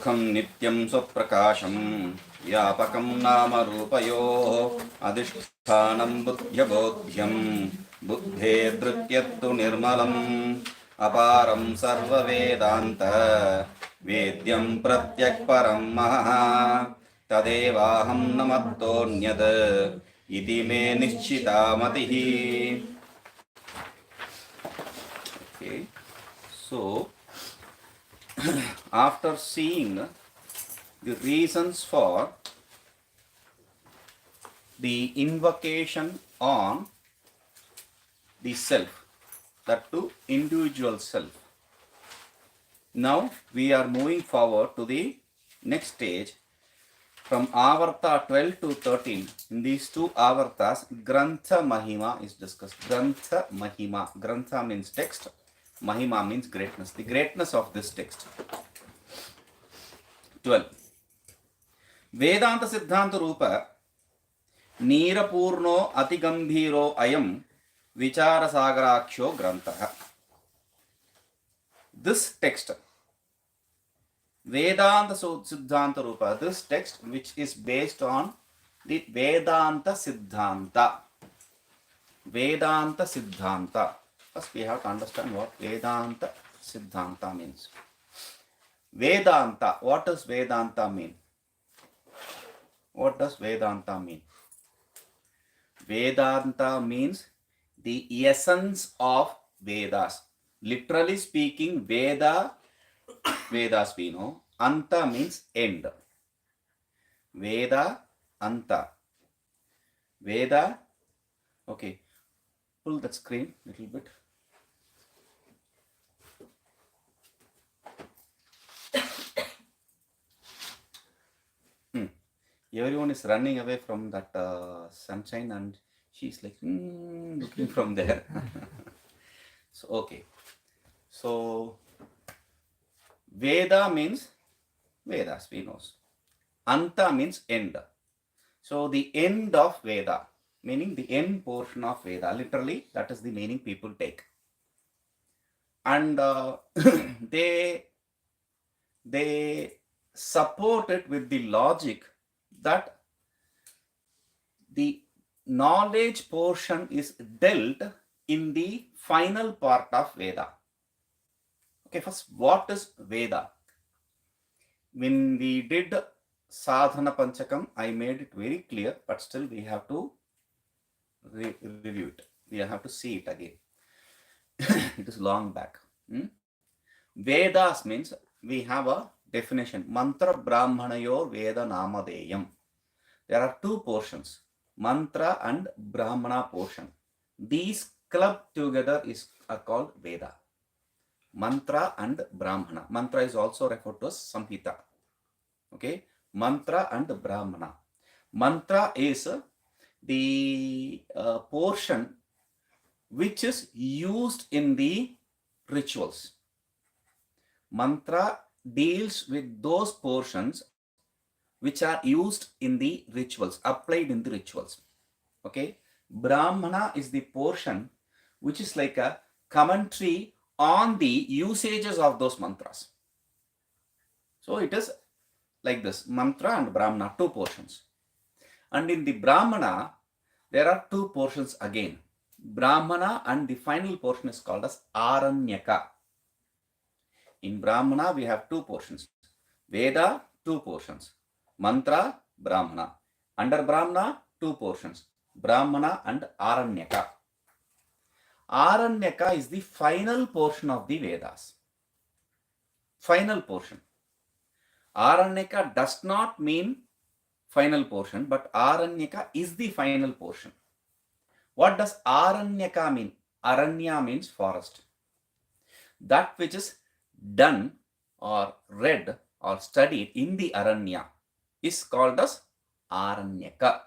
सुखं नित्यं स्वप्रकाशं व्यापकं नामरूपयोः अधिष्ठानं बुद्ध्यबोध्यं बुद्धेर्धृत्यत्तु निर्मलम् अपारं सर्ववेदान्त वेद्यं प्रत्यक्परं महः तदेवाहं न मत्तोऽन्यत् इति मे निश्चिता मतिः. Okay. So after seeing the reasons for the invocation on the self, that to individual self, now we are moving forward to the next stage. From Avarta 12 to 13, in these two Avartas, Grantha Mahima is discussed. Grantha Mahima. Grantha means text, Mahima means greatness. The greatness of this text. 12. Vedanta Siddhanta Rupa Nirapurno Atigambhiro Ayam Vichara Sagaraksho Grantha. This text, Vedanta Siddhanta Rupa, this text which is based on the Vedanta Siddhanta. Vedanta Siddhanta. First we have to understand what Vedanta Siddhanta means. Vedanta, what does Vedanta mean? What does Vedanta mean? Vedanta means the essence of Vedas. Literally speaking, Vedas we know. Anta means end. Veda, Anta. Veda, okay. Pull that screen a little bit. Everyone is running away from that sunshine and she's like looking from there. So, okay. So, Veda means Vedas, we know. Anta means end. So, the end of Veda, meaning the end portion of Veda. Literally, that is the meaning people take. And they support it with the logic that the knowledge portion is dealt in the final part of Veda. Okay, first, what is Veda? When we did Sadhana Panchakam, I made it very clear, but still we have to review it. We have to see it again. It is long back. Vedas means we have a definition. Mantra Brahmanayor Veda Namadeyam. There are two portions, Mantra and Brahmana portion. These clubbed together is called Veda. Mantra and Brahmana. Mantra is also referred to as Samhita. Okay, Mantra and Brahmana. Mantra is the portion which is used in the rituals. Mantra deals with those portions which are used in the rituals, applied in the rituals. Okay, Brahmana is the portion which is like a commentary on the usages of those mantras. So it is like this, Mantra and Brahmana, two portions. And in the Brahmana, there are two portions again. Brahmana and the final portion is called as Aranyaka. In Brahmana, we have two portions. Veda, two portions. Mantra, Brahmana. Under Brahmana, two portions. Brahmana and Aranyaka. Aranyaka is the final portion of the Vedas. Final portion. Aranyaka does not mean final portion, but Aranyaka is the final portion. What does Aranyaka mean? Aranya means forest. That which is done or read or studied in the Aranya is called as Aranyaka.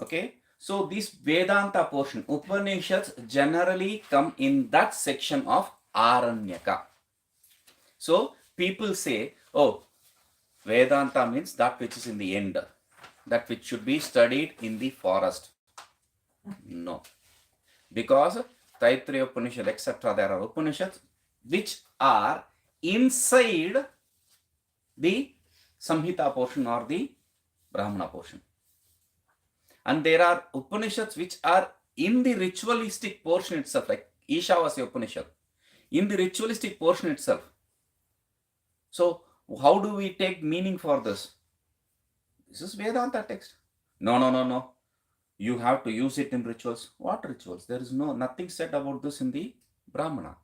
Okay, so this Vedanta portion, Upanishads generally come in that section of Aranyaka. So people say, oh, Vedanta means that which is in the end, that which should be studied in the forest. No, because Taittiriya Upanishad, etc., there are Upanishads which are inside the Samhita portion or the Brahmana portion. And there are Upanishads which are in the ritualistic portion itself, like Ishavasya Upanishad, in the ritualistic portion itself. So, how do we take meaning for this? This is Vedanta text. No. You have to use it in rituals. What rituals? There is nothing said about this in the Brahmana.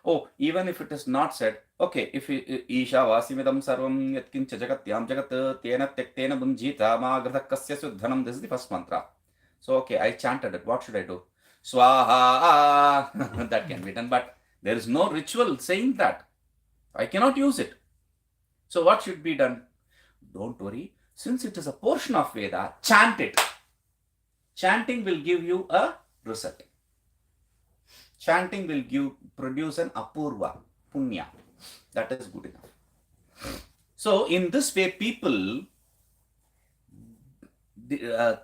Oh, even if it is not said, okay, if Isha Vasimidam Sarvam Yatkincha Jagatyam Jagat Tena Tektena Bunjita Magrata Kasya Sudhanam. This is the first mantra. So, okay, I chanted it. What should I do? Swaha. That can be done, but there is no ritual saying that. I cannot use it. So, what should be done? Don't worry. Since it is a portion of Veda, chant it. Chanting will give you a result. Chanting will produce an apurva, punya. That is good enough. So, in this way, people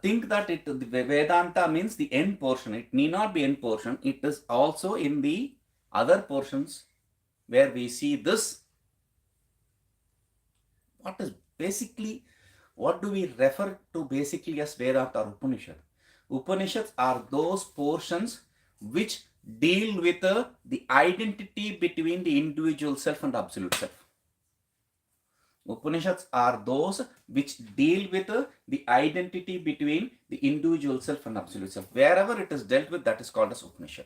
think that the Vedanta means the end portion. It need not be end portion. It is also in the other portions where we see this. What do we refer to basically as Vedanta or Upanishad? Upanishads are those portions which deal with the identity between the individual self and absolute self. Upanishads are those which deal with the identity between the individual self and absolute self. Wherever it is dealt with, that is called as Upanishad.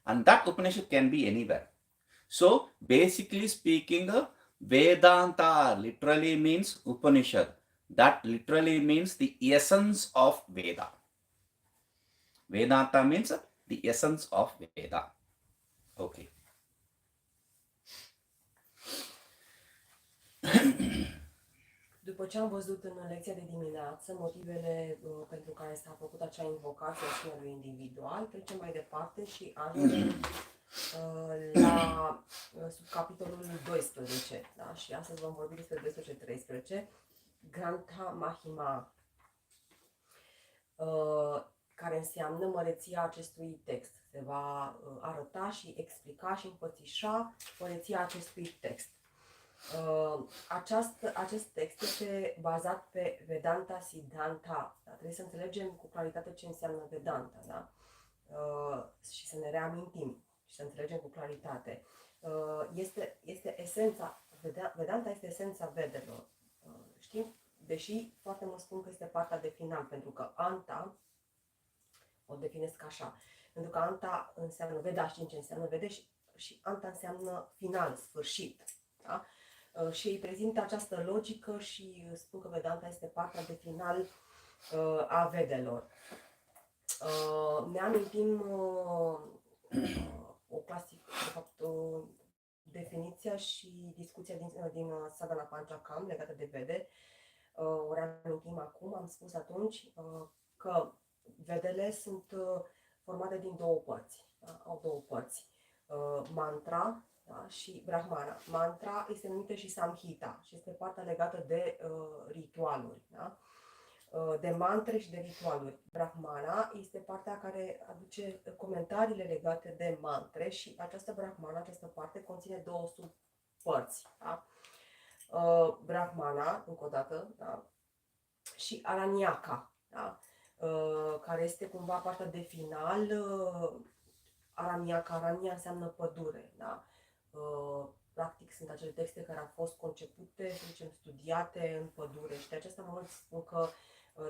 And that Upanishad can be anywhere. So, basically speaking, Vedanta literally means Upanishad. That literally means the essence of Veda. Vedanta means the essence of Veda. Okay. După ce am văzut în lecția de dimineață motivele pentru care s-a făcut acea invocație a sinelui individual, trecem mai departe și ajungem la subcapitolul 12, da? Și astăzi vom vorbi despre 12-13, Grantha Mahima, care înseamnă măreția acestui text. Se va arăta și explica și înfățișa măreția acestui text. Acest text este bazat pe Vedanta Siddhanta. Da? Trebuie să înțelegem cu claritate ce înseamnă Vedanta, da? Și să ne reamintim și să înțelegem cu claritate. Este esența, Vedanta este esența Vedelor. Știm? Deși foarte mult spun că este partea de final, pentru că Anta o definesc așa. Pentru că Anta înseamnă Veda, știm ce înseamnă Vede și Anta înseamnă final, sfârșit. Da? Și îi prezintă această logică și spun că Vedanta este partea de final a Vedelor. Ne amintim definiția și discuția din Sadhana Panchakam legată de Vede. O reamintim acum, am spus atunci că Vedele sunt formate din două părți. Da? Au două părți. Mantra, da? Și Brahmana. Mantra este numită și Samhita și este partea legată de ritualuri. Da? De mantre și de ritualuri. Brahmana este partea care aduce comentariile legate de mantre și această Brahmana, această parte, conține două subpărți. Da? Brahmana, încă o dată, da? Și Aranyaka, da? Care este cumva partea de final. Aranyaka, Aranya înseamnă pădure. Da? Practic sunt acele texte care au fost concepute, să zicem, studiate în pădure și de aceasta mulți spun că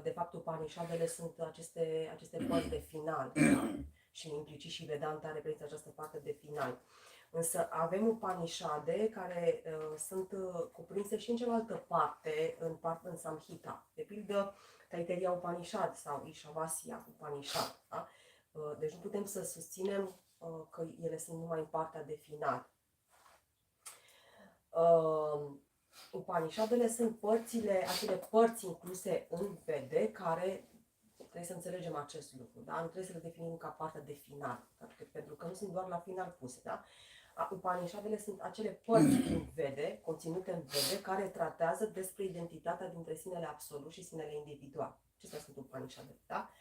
de fapt Upanishadele sunt aceste părți de final, da? Și implicit și Vedanta reprezintă această parte de final. Însă avem Upanishade care sunt cuprinse și în cealaltă parte, în Samhita. De pildă, Taittiriya Upanishad sau Ishavasya Upanishad. Da? Deci nu putem să susținem că ele sunt numai în partea de final. Upanishadele sunt acele părți incluse în Vede care trebuie să înțelegem acest lucru, da? Nu trebuie să le definim ca partea de final, pentru că nu sunt doar la final puse, da? Upanishadele sunt acele părți din Vede, conținute în Vede, care tratează despre identitatea dintre sinele absolut și sinele individual. Acestea sunt Upanishadele, da?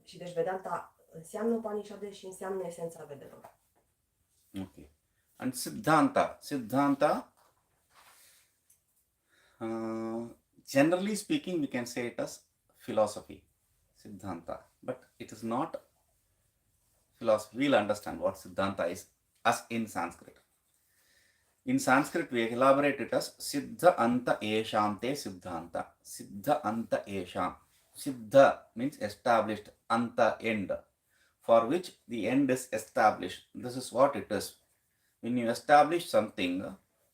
Și deci Vedanta înseamnă Upanishade și înseamnă esența Vedelor. Okay. And Siddhanta. Siddhanta Generally speaking, we can say it as philosophy, Siddhanta, but it is not philosophy. We'll understand what Siddhanta is as in Sanskrit. In Sanskrit, we elaborate it as Siddha Anta Eshante Siddhanta. Siddha Anta Esham. Siddha means established, Anta end, for which the end is established. This is what it is. When you establish something,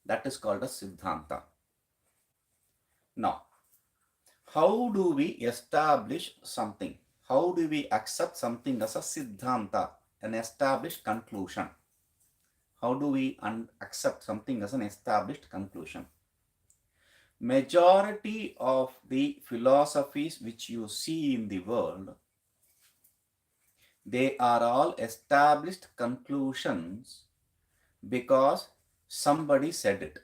that is called a Siddhanta. Now, how do we establish something? How do we accept something as a Siddhanta, an established conclusion? How do we accept something as an established conclusion? Majority of the philosophies which you see in the world, they are all established conclusions because somebody said it.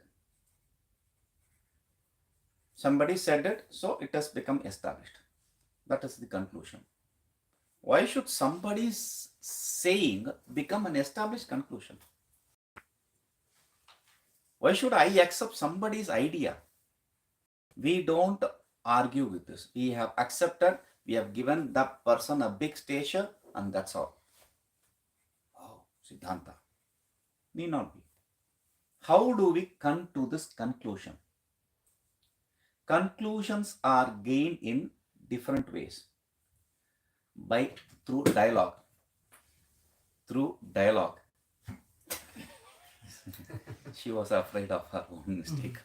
Somebody said it, so it has become established. That is the conclusion. Why should somebody's saying become an established conclusion? Why should I accept somebody's idea? We don't argue with this. We have accepted, we have given that person a big stature, and that's all. Oh, Siddhanta. Need not be. How do we come to this conclusion? Conclusions are gained in different ways. Through dialogue. Through dialogue. She was afraid of her own mistake.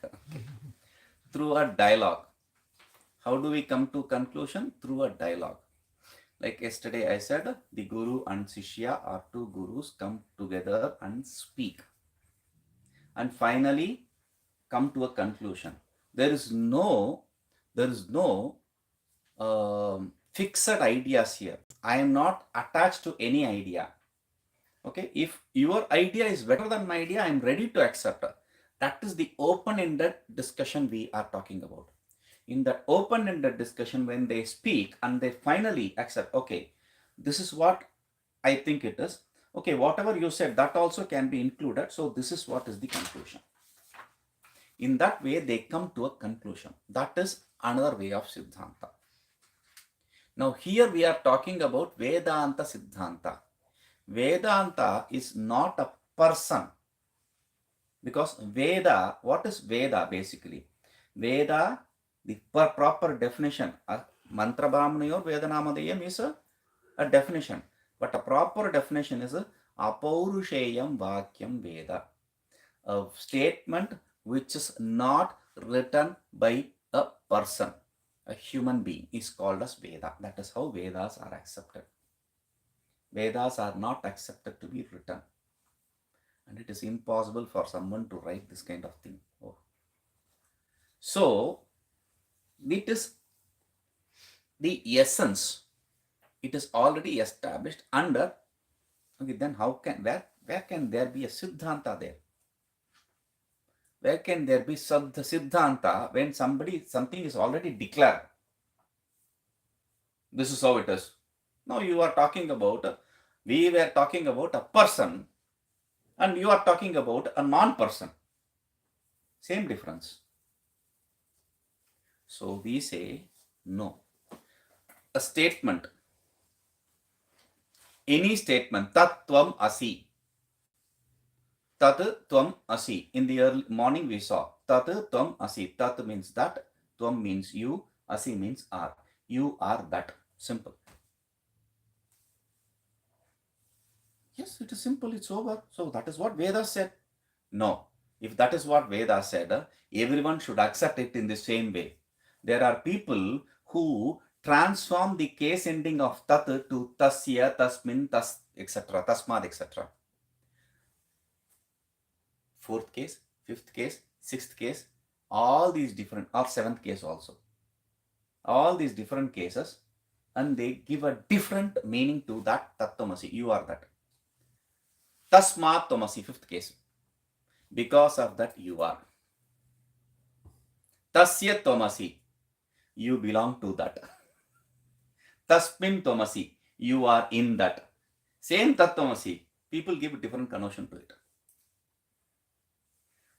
Through a dialogue. How do we come to conclusion? Through a dialogue. Like yesterday I said, the Guru and Shishya or two Gurus come together and speak. And finally come to a conclusion. There is no fixed ideas here. I am not attached to any idea. Okay, if your idea is better than my idea, I am ready to accept it. That is the open-ended discussion we are talking about. In that open-ended discussion, when they speak and they finally accept, okay, this is what I think it is. Okay, whatever you said, that also can be included. So this is what is the conclusion. In that way, they come to a conclusion. That is another way of Siddhanta. Now here we are talking about Vedanta Siddhanta. Vedanta is not a person. Because Veda, what is Veda basically? Veda, the proper definition, Mantra Brahmanayor Vedanamadayam is a definition. But a proper definition is Apaurusheyam Vakyam Veda. A statement which is not written by a person, a human being, is called as Veda. That is how Vedas are accepted. Vedas are not accepted to be written. And it is impossible for someone to write this kind of thing. Oh. So, it is the essence. It is already established under. Okay, then how can, where can there be a Siddhanta there? Where can there be Siddhanta when something is already declared? This is how it is. Now you are talking about, we were talking about a person, and you are talking about a non-person. Same difference. So we say no. A statement, any statement, tat tvam asi. Tat tvam asi. In the early morning we saw tat tvam asi. Tat means that, tvam means you, asi means are. You are that. Simple. Yes, it is simple, it's over. So that is what Veda said. No. If that is what Veda said, everyone should accept it in the same way. There are people who transform the case ending of tat to tasya, tasmin, tas, etc., tasmad, etc. Fourth case, fifth case, sixth case, all these different, or seventh case also. All these different cases, and they give a different meaning to that tattvamasi. You are that. Tasmat tvamasi, fifth case. Because of that you are. Tasya tvamasi, you belong to that. Tasmin tvamasi, you are in that. Same tattvamasi, people give different connotation to it.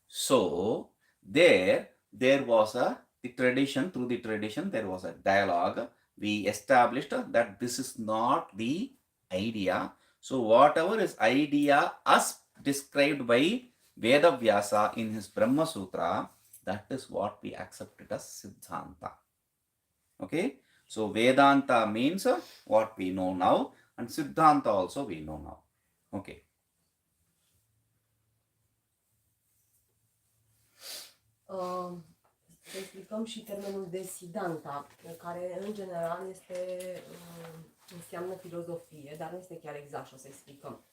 So, there there was the tradition, through the tradition, there was a dialogue. We established that this is not the idea. So whatever is idea as described by Vedavyasa in his Brahma Sutra, that is what we accepted as Siddhanta. Okay, so Vedanta means what we know now, and Siddhanta also we know now. Okay. Să explicăm și termenul de Siddhanta, care în general înseamnă filozofie, dar nu este chiar exact și o să explicăm.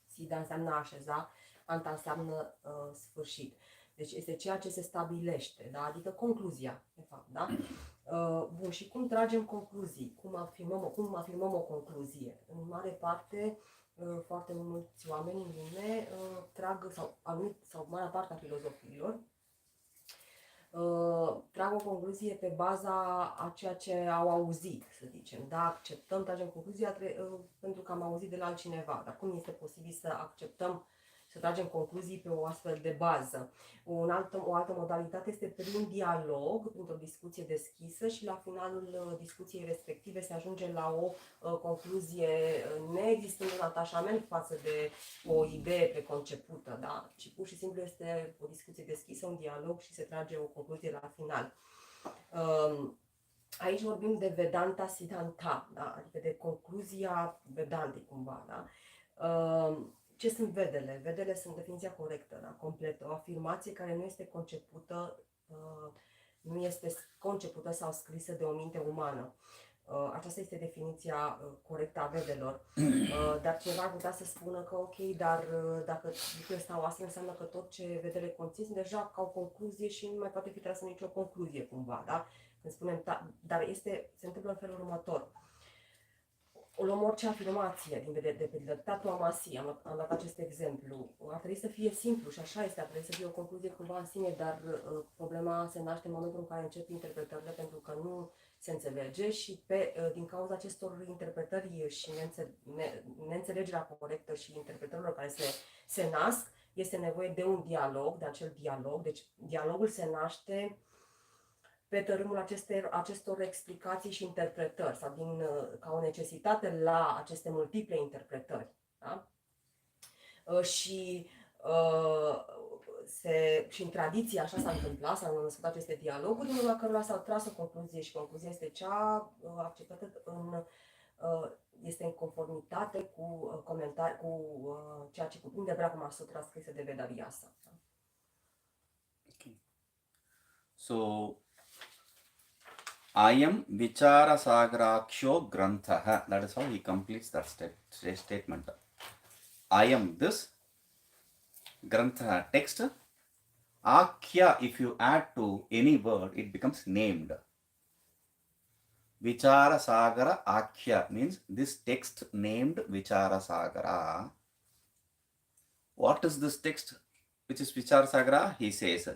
Siddha înseamnă a așeza, anta înseamnă sfârșit. Deci este ceea ce se stabilește, da? Adică concluzia, de fapt, da? Bun, și cum tragem concluzii? Cum afirmăm o concluzie? În mare parte, foarte mulți oameni în lume trag, sau marea parte a filozofiilor, trag o concluzie pe baza a ceea ce au auzit, să zicem. Da, acceptăm, tragem concluzia pentru că am auzit de la altcineva. Dar cum este posibil să acceptăm, să tragem concluzii pe o astfel de bază? O altă modalitate este prin dialog, printr-o discuție deschisă și la finalul discuției respective se ajunge la o concluzie neexistând un atașament față de o idee preconcepută, da? Ci pur și simplu este o discuție deschisă, un dialog și se trage o concluzie la final. Aici vorbim de Vedanta Siddhanta, da? Adică de concluzia Vedantei cumva, da? Ce sunt vedele? Vedele sunt definiția corectă, da? Completă, o afirmație care nu este concepută sau scrisă de o minte umană. Aceasta este definiția corectă a vedelor. Dar cineva ar putea să spună că ok, dar dacă lucrurile stau astfel, înseamnă că tot ce vedele conțin deja ca o concluzie și nu mai poate fi trasă nicio concluzie cumva, da? Când spunem, dar se întâmplă în felul următor. O luăm orice afirmație din de pildă, tatu amasi, am dat acest exemplu, ar trebui să fie simplu și așa este, ar trebui să fie o concluzie cumva în sine, dar problema se naște în momentul în care încep interpretările pentru că nu se înțelege și din cauza acestor interpretări și neînțelegerea corectă și interpretărilor care se nasc, este nevoie de un dialog, de acel dialog, deci dialogul se naște pe tărâmul acestor explicații și interpretări sau ca o necesitate la aceste multiple interpretări. Da? Și în tradiție așa s-a întâmplat, s-au născut aceste dialoguri, în urma cărora s-au tras o concluzie și concluzia este cea acceptată este în conformitate cu ceea ce cuprinde Brahma Sutra scrisă de Vedavyasa. Da? Okay. So, Ayam Vichara Sagaraksho Granthaha. That is how he completes that statement. Ayam, this Granthaha, text. Akhya, if you add to any word, it becomes named. Vichara Sagara Akhya means this text named Vichara Sagara. What is this text which is Vichara Sagara? He says,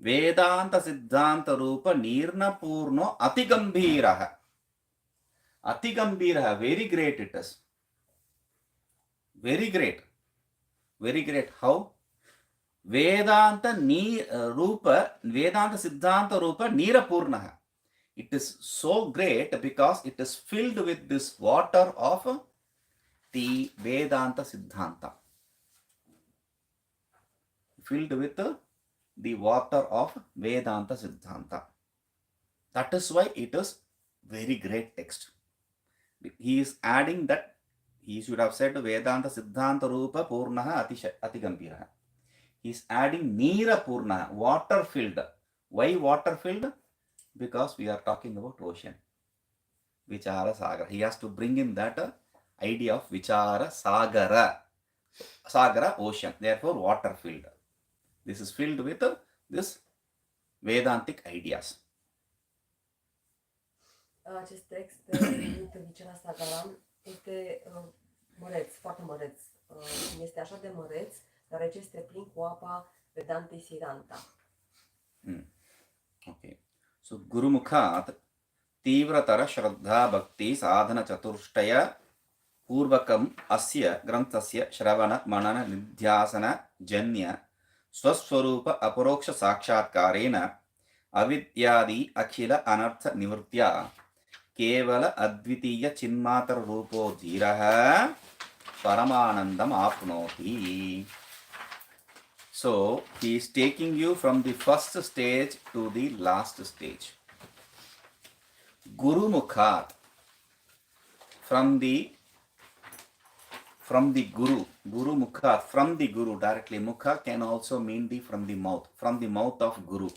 Vedanta Siddhanta Rupa Nirna Purno Atigambhiraha. Atigambhiraha, very great it is. Very great. Very great. How? Vedanta Siddhanta Rupa Nirapurnaha. It is so great because it is filled with this water of the Vedanta Siddhanta. Filled with the water of Vedanta Siddhanta. That is why it is very great text. He is adding that, he should have said Vedanta Siddhanta Rupa Purnaha Atigambhiraha. He is adding Nira Purnaha, water filled. Why water filled? Because we are talking about ocean. Vichara Sagara. He has to bring in that idea of Vichara Sagara. Sagara, ocean. Therefore, water filled. This is filled with this Vedantic ideas. Acest text numit Vichara Sagara este măreț, foarte măreț. Este așa de măreț, deoarece este plin cu apa Vedantei Siddhanta. Okay. So Gurumukhat Tivratara Shraddha Bhakti Sadhana Chaturshtaya Purvakam Asya Granthasya Shravana Manana Nidhyasana Janya Swaswarupa Aparoksha Sakshatkarena अविद्यादि अखिल अनर्थ निवृत्त्या केवल अद्वितीय चिन्मात्र रूपो धीरः परमानंदम आपनोति. So he is taking you from the first stage to the last stage. Guru Mukhat, from the Guru Mukhat, from the Guru directly. Mukha can also mean from the mouth of Guru.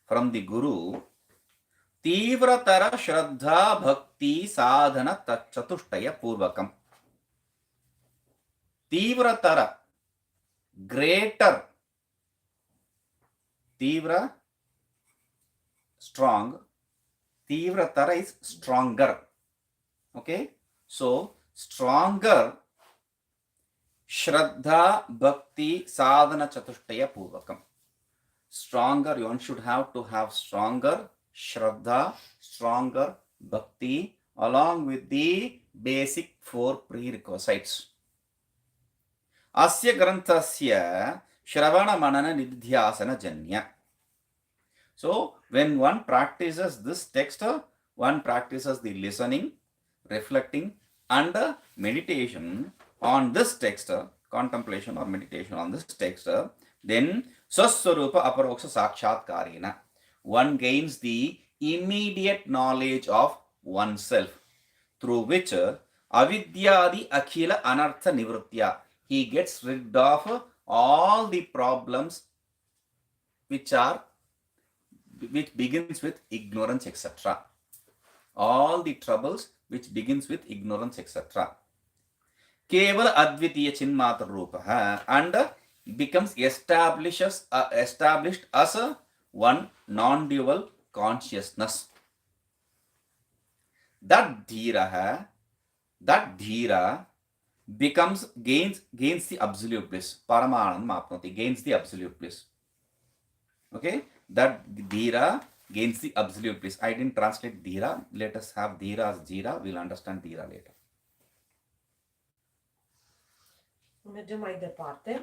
From the Guru, तीव्रतर श्रद्धा भक्ति साधन चतुष्टय पूर्वकम. तीव्रतर, greater, तीव्र, strong, तीव्रतर is stronger. Okay, so stronger श्रद्धा भक्ति साधन चतुष्टय पूर्वकम. Stronger, one should have to have stronger Shraddha, stronger Bhakti, along with the basic 4 prerequisites. Asya granthasya Shravana Manana Nidhyasana Janya. So, when one practices this text, one practices the listening, reflecting, and meditation on this text, contemplation or meditation on this text, then Swaswarupa Aparoksha Sakshatkarena. One gains the immediate knowledge of oneself, through which avidyadi akhila anartha nivritya, he gets rid of all the problems which begins with ignorance, etc. All the troubles which begins with ignorance, etc. Kevala advitiya chinmatra rupa, and becomes established as a one non-dual consciousness. That dhira gains the absolute bliss. Paramanandam apnoti, gains the absolute bliss. Okay, that dhira gains the absolute bliss. I didn't translate dhira. Let us have dhira as jira. We'll understand dhira later. Mergem mai departe.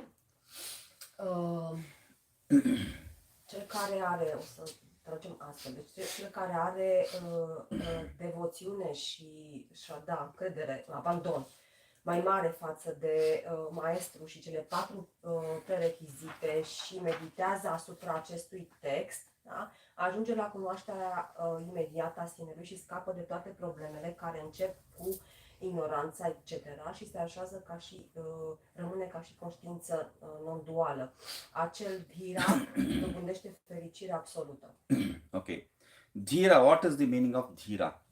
Cel care are, o să tragem astfel, deci cel care are devoțiune și shraddha, încredere, abandon mai mare față de maestru și cele 4 prerechizite și meditează asupra acestui text, da? Ajunge la cunoașterea imediată a sinelui și scapă de toate problemele care încep cu ignoranța, etc. și se așează ca și, rămâne ca și conștiință non-duală. Acel dhira dobândește fericire absolută. Okay. Dhira, what is the meaning of dhira?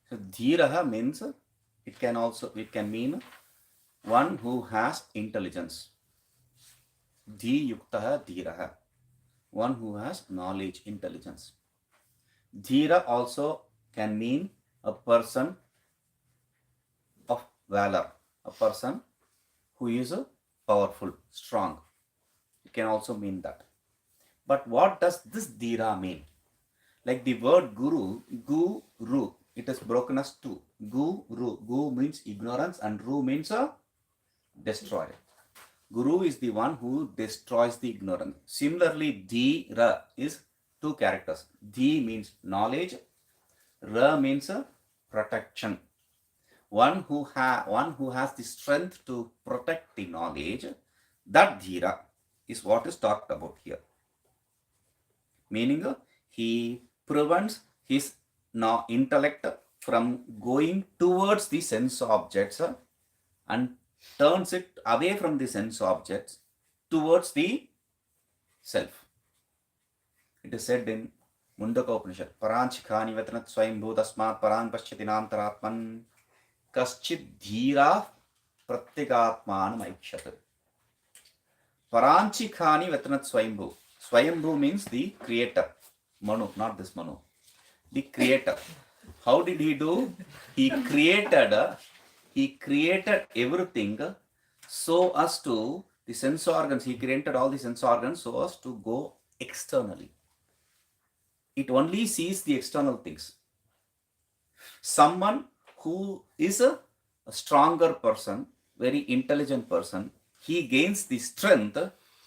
So dhira means, it can mean one who has intelligence. Dhi yuktaha dhiraha, one who has knowledge, intelligence. Dhira also can mean a person of valor, a person who is powerful, strong. It can also mean that. But what does this dhira mean? Like the word guru, it is broken as 2. Guru. Gu means ignorance and ru means destroyer. Guru is the one who destroys the ignorance. Similarly, dhira is 2 characters. Dhi means knowledge, ra means protection. One who has the strength to protect the knowledge, that dhira is what is talked about here. Meaning, he prevents his intellect from going towards the sense objects and turns it away from the sense objects towards the self. It is said in Mundaka Upanishad, Paranchikhani Vetanat Swayambhu Tasmat Paran Paschati Nantaratman Kaschid Dhira Pratyekatmanam Aikshat. Paranchikhani Vetanat Swayambhu. Swayambhu means the creator. Manu, not this Manu. The creator. How did he do? He created everything so as to the sense organs. He created all the sense organs so as to go externally. It only sees the external things. Someone who is a stronger person, very intelligent person, he gains the strength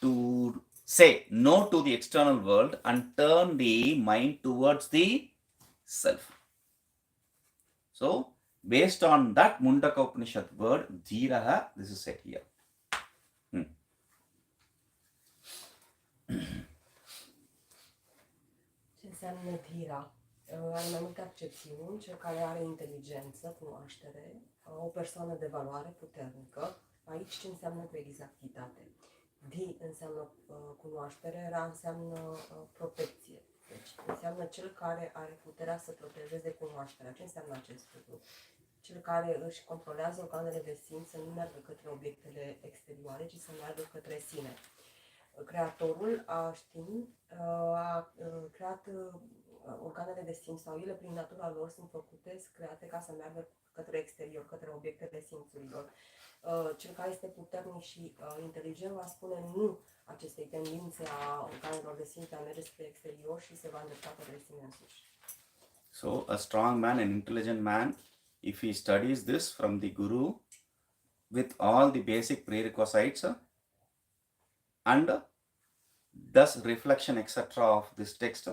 to Say no to the external world and turn the mind towards the self. So, based on that Mundaka Upanishad word, Dhiraha, this is said here. Ce înseamnă dhira? Are mai multe accepțiuni, cel care are inteligență, cunoaștere, o persoană de valoare puternică. Aici ce înseamnă cu exactitate? Dhi înseamnă cunoaștere, ra înseamnă protecție. Deci înseamnă cel care are puterea să protejeze cunoașterea. Ce înseamnă acest lucru? Cel care își controlează organele de simț să nu meargă către obiectele exterioare, ci să meargă către sine. Creatorul a creat organele de simț sau ele prin natura lor sunt făcute, create ca să meargă către exterior, către obiectele simțurilor. Cel care este puternic și inteligent va spune nu acestei tendințe a organelor de simț de a merge spre exterior și se va îndrepta către sine însuși. So, a strong man, an intelligent man, if he studies this from the Guru with all the basic prerequisites and does reflection, etc., of this text,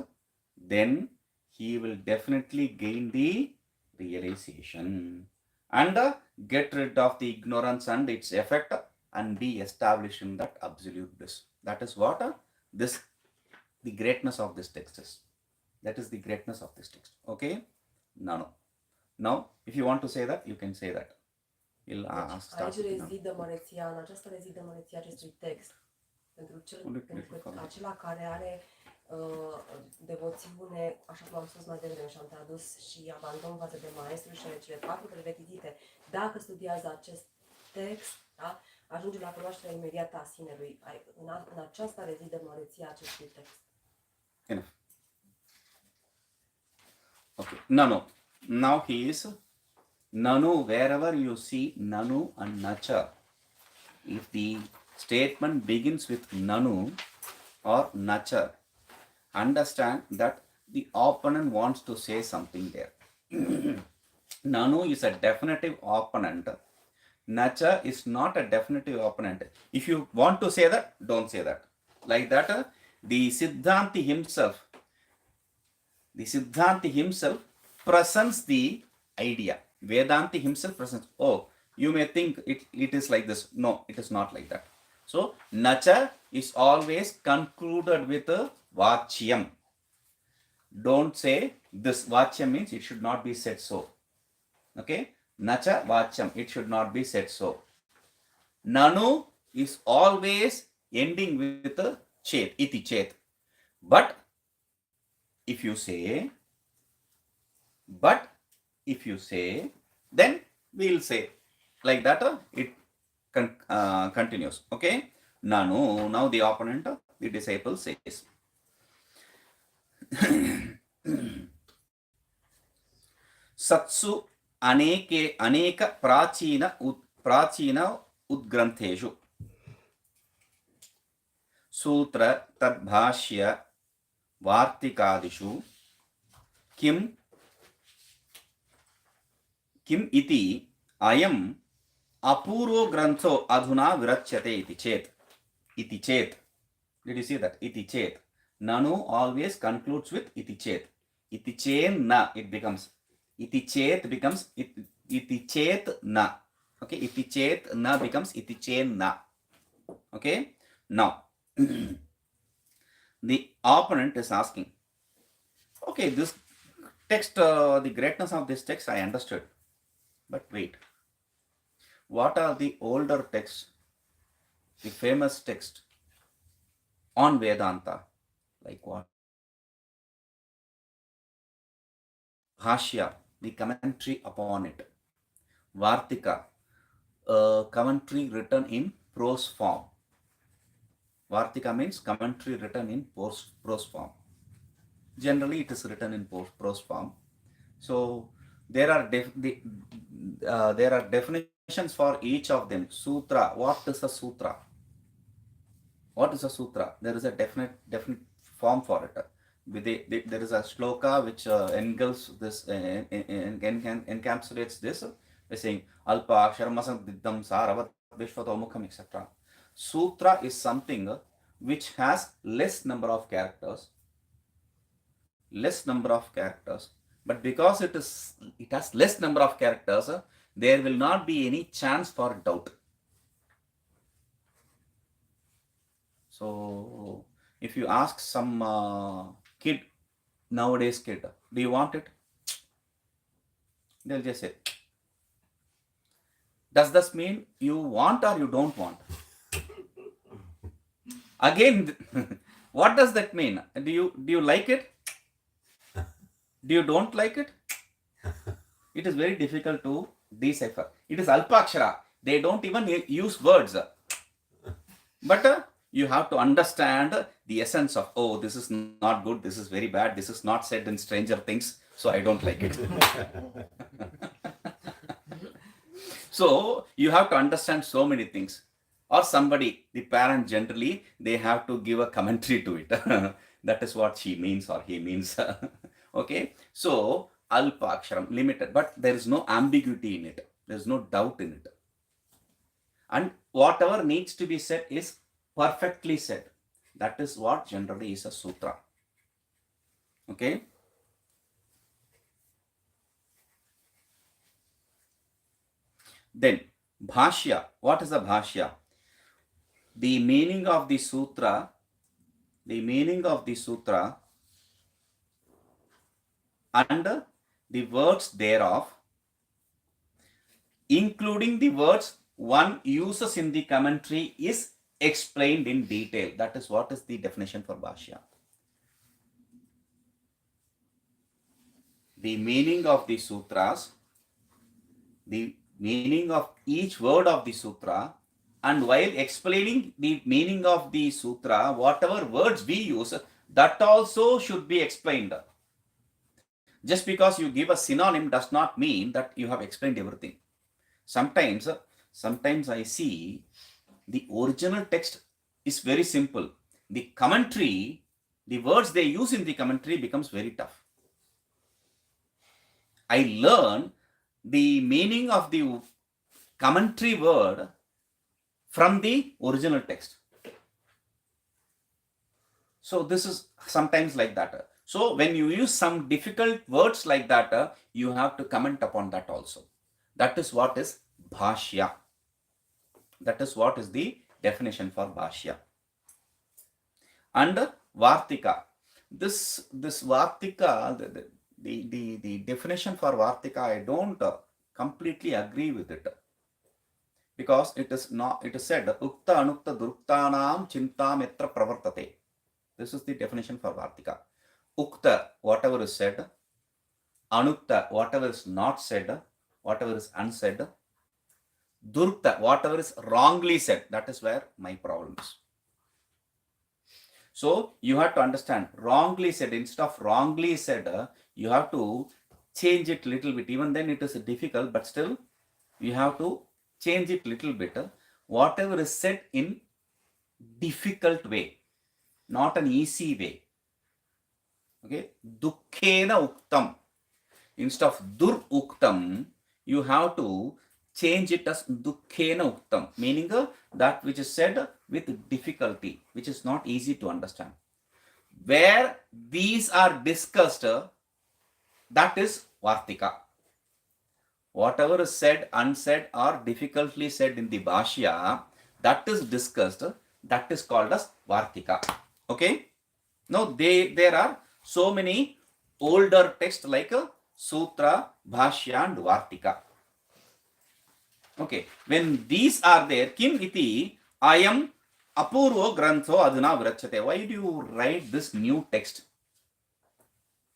then he will definitely gain the realization and get rid of the ignorance and its effect and be established in that absolute bliss. That is what the greatness of this text is. That is the greatness of this text. Okay? Now, if you want to say that, you can say that. We'll start. Aici rezidă măreția, în aceasta rezidă măreția acestui text. Pentru acela care are devoțiune, așa cum am spus mai devreme și am tradus, și abandon față de maestru și cele patru prerechizite. Dacă studiază acest text, da, ajunge la cunoașterea imediată a sinelui. În aceasta rezidă măreția acestui text. Enough. Okay. Nanu. Now he is Nanu. Wherever you see Nanu and Nacha, if the statement begins with Nanu or Nacha, understand that the opponent wants to say something there. Nanu is a definitive opponent. Nacha is not a definitive opponent. If you want to say that, don't say that. Like that, the Siddhanti himself presents the idea. Vedanti himself presents. Oh, you may think it is like this. No, it is not like that. So, Nacha is always concluded with a Vachyam. Don't say this. Vachyam means it should not be said so. Okay? Nacha Vachyam. It should not be said so. Nanu is always ending with a Chet. Iti Chet. But if you say, then we'll say like that. It continues. Okay? Nanu. Now the opponent, the disciple says. Satsu अनेक प्राचीन उद्ग्रंथेषु सूत्र तद्भाष्य वार्तिकादिषु किम इति अयम् अपूर्वो ग्रंथो अधुना विरच्यते इति चेत. Did you see that? Iti chet. Nanu always concludes with iti chet. Iti chen na, it becomes. Iti chet becomes iti chet na. Okay, iti chet na becomes iti chen na. Okay, now the opponent is asking, okay, this text, the greatness of this text I understood, but wait, what are the older texts, the famous text on Vedanta, like what? Bhashya, the commentary upon it. Vartika, commentary written in prose form. Vartika means commentary written in prose form. Generally, it is written in prose form. So there are definitions for each of them. Sutra. What is a sutra? What is a sutra? There is a definite form for it. There is a shloka which engulfs this, encapsulates this by saying Alpa Aksharam Diddham Saravat Vishvato Mukham, etc. Sutra is something which has less number of characters, but because it has less number of characters, there will not be any chance for doubt. So if you ask some kid, nowadays kid, do you want it? They'll just say. Does this mean you want or you don't want? Again, what does that mean? Do you like it? Do you don't like it? It is very difficult to decipher. It is alpakshara. They don't even use words. But you have to understand the essence of, oh, this is not good, this is very bad, this is not said in Stranger Things, so I don't like it. So you have to understand so many things. Or somebody, the parent generally, they have to give a commentary to it. That is what she means or he means. Okay, so alpaksharam, limited, but there is no ambiguity in it. There is no doubt in it. And whatever needs to be said is perfectly said. That is what generally is a sutra. Okay. Then bhashya. What is a bhashya? The meaning of the sutra, and the words thereof, including the words one uses in the commentary, is explained in detail. That is what is the definition for bhashya. The meaning of the sutras, the meaning of each word of the sutra, and while explaining the meaning of the sutra, whatever words we use, that also should be explained. Just because you give a synonym does not mean that you have explained everything. Sometimes I see the original text is very simple. The commentary, the words they use in the commentary becomes very tough. I learn the meaning of the commentary word from the original text. So this is sometimes like that. So when you use some difficult words like that, you have to comment upon that also. That is what is bhashya. That is what is the definition for bhashya. And vartika. This vartika, the definition for vartika, I don't completely agree with it. Because it is said, ukta anukta duruktanam chintam etra pravartate. This is the definition for vartika. Ukta, whatever is said. Anukta, whatever is not said, whatever is unsaid. Durukta, whatever is wrongly said. That is where my problem is. So you have to understand, wrongly said, instead of wrongly said, you have to change it little bit. Even then it is difficult, but still you have to change it little bit. Whatever is said in difficult way, not an easy way. Okay, dukkhena uktam. Instead of dur uktam, you have to change it as dukkhena uktam, meaning that which is said with difficulty, which is not easy to understand. Where these are discussed, that is vartika. Whatever is said, unsaid, or difficultly said in the bhashya, that is discussed, that is called as vartika. Okay? Now there are so many older texts like sutra, bhashya, and vartika. Okay, when these are there, kim iti ayam apurvo grantho aduna virachate. Why do you write this new text?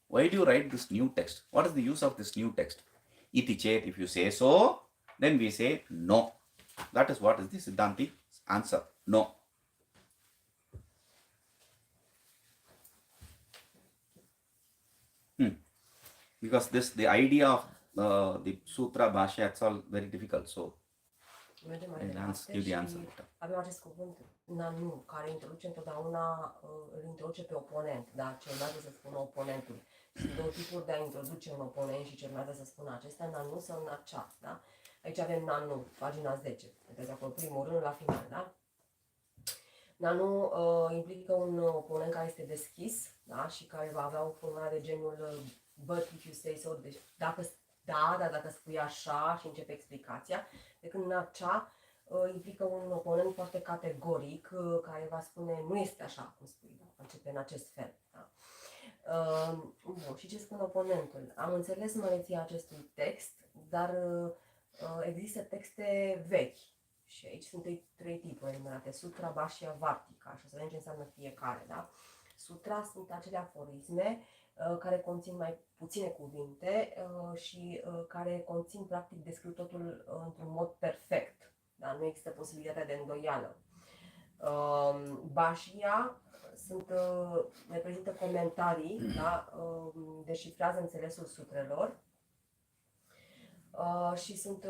Why do you write this new text? What is the use of this new text? Iti chet, if you say so, then we say no. That is what is the Siddhanti answer. No. Because the idea of the sutra, bhashya, it's all very difficult. So Mergem mai I'll departe give the și answer later. avem acest cuvânt nanu, care introduce întotdeauna, îl introduce pe oponent, da? Ce urmează să spună oponentul. Sunt două tipuri de a introduce un oponent și ce urmează să spună acesta, nanu sau nacea, da? Aici avem nanu, pagina 10. Vedeți acolo primul rând la final, da? Nanu implică un oponent care este deschis, da? Și care va avea o formulare de genul but if you say so, deci dacă dar dacă spui așa și începe explicația, de când Nacea implică un oponent foarte categoric care va spune nu este așa cum spui, da? Începe în acest fel. Da? Bun, și ce spune oponentul? Am înțeles măreția acestui text, dar există texte vechi. Și aici sunt trei tipuri enumerate, Sutra, Bhashya, Vartika. Și o să vedem ce înseamnă fiecare. Da? Sutra sunt acele aforisme care conțin mai puține cuvinte și care conțin, practic, descriu totul într-un mod perfect. Da? Nu există posibilitatea de îndoială. Bhashya reprezintă comentarii, da? Deșifrează înțelesul sutrelor. Și sunt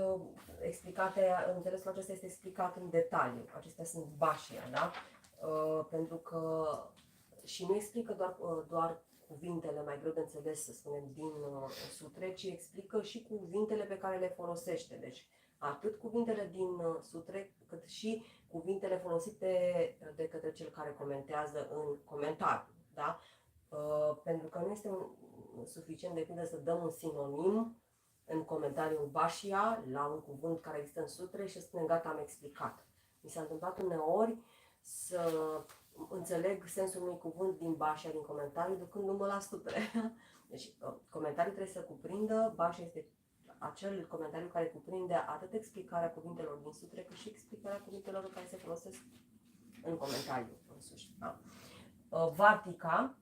explicate, înțelesul acesta este explicat în detaliu. Acestea sunt Bhashya, da? Pentru că și nu explică doar cuvintele mai greu de înțeles, să spunem, din sutre, ci explică și cuvintele pe care le folosește. Deci atât cuvintele din sutre, cât și cuvintele folosite de către cel care comentează în comentariu, da? Pentru că nu este suficient de pildă să dăm un sinonim în comentariul Bhashya la un cuvânt care există în sutre și să spunem gata, am explicat. Mi s-a întâmplat uneori să înțeleg sensul unui cuvânt din Bhashya, din comentariu, ducându-mă la sutre. Deci comentariul trebuie să cuprindă, Bhashya este acel comentariu care cuprinde atât explicarea cuvintelor din sutre, cât și explicarea cuvintelor care se folosesc în comentariu însuși. Da? Vartika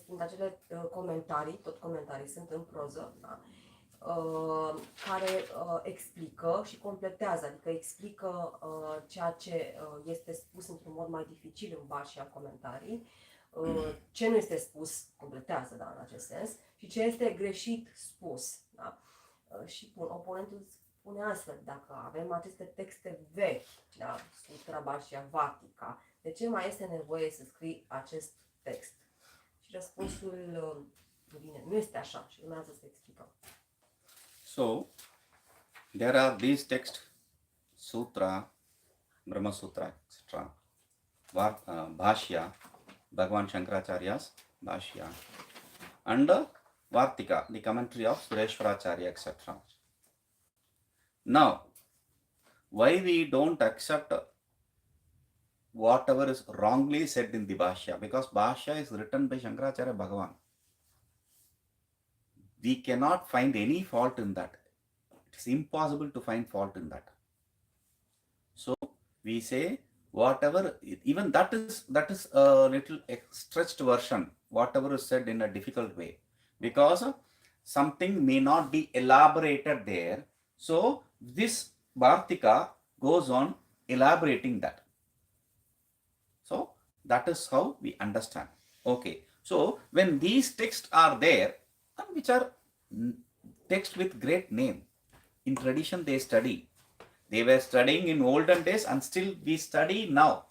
sunt acele comentarii, tot comentarii sunt în proză, da? Care explică și completează, adică explică ceea ce este spus într-un mod mai dificil în Bhashya comentarii, ce nu este spus, completează, da, în acest sens, și ce este greșit spus. Da? Și oponentul spune astfel, dacă avem aceste texte vechi, da, Sutra, Bhashya, Vartika, de ce mai este nevoie să scrii acest text? Și răspunsul vine, nu este așa și urmează să explicăm. So, there are these texts, Sutra, Brahma Sutra, etc. Bhashya, Bhagavan Shankaracharya's Bhashya, and Vartika, the commentary of Sureshwaracharya, etc. Now, why we don't accept whatever is wrongly said in the Bhashya? Because Bhashya is written by Shankaracharya Bhagavan. We cannot find any fault in that. It is impossible to find fault in that. So we say whatever, even that is a little stretched version, whatever is said in a difficult way, because something may not be elaborated there. So this Bhartika goes on elaborating that. So that is how we understand. Okay. So when these texts are there, and which are texts with great name, in tradition they study. They were studying in olden days and still we study now.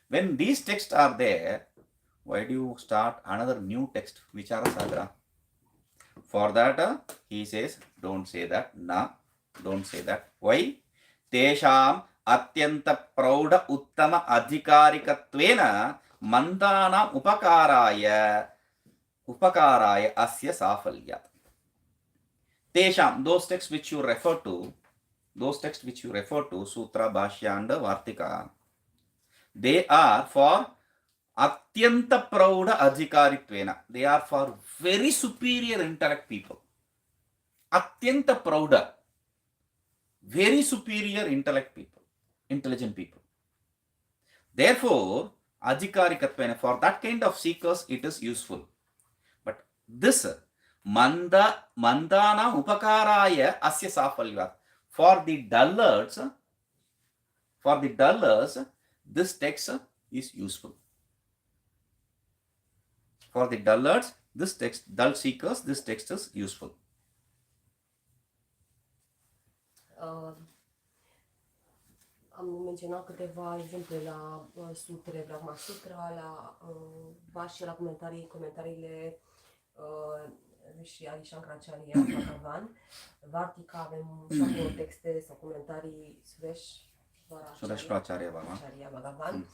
When these texts are there, why do you start another new text, Vichara Sagra? For that, he says, don't say that, don't say that. Why? Tesham atyanta prauda uttama adhikarikatvena mandana upakaraya asya safalyat. Tesham, those texts which you refer to, Sutra, Bhashya and Vartika, they are for atyanta prauda adhikaritvena. They are for very superior intellect people. Atyanta prauda, very superior intellect people, intelligent people. Therefore, adhikarikatvena, for that kind of seekers, it is useful. But this mandana upakaraya asya safalyat. For the dullards, this text is useful. For the dullards, this text, dull seekers, this text is useful. Am menționat câteva exemple la sutre, Brahma Sutra, la Bhashya, la comentariile și Adi Shankaracharya, Bhagavan. Vartika avem 7 texte sau comentarii Surashvacharya Bhagavan. Acharya Bhagavan.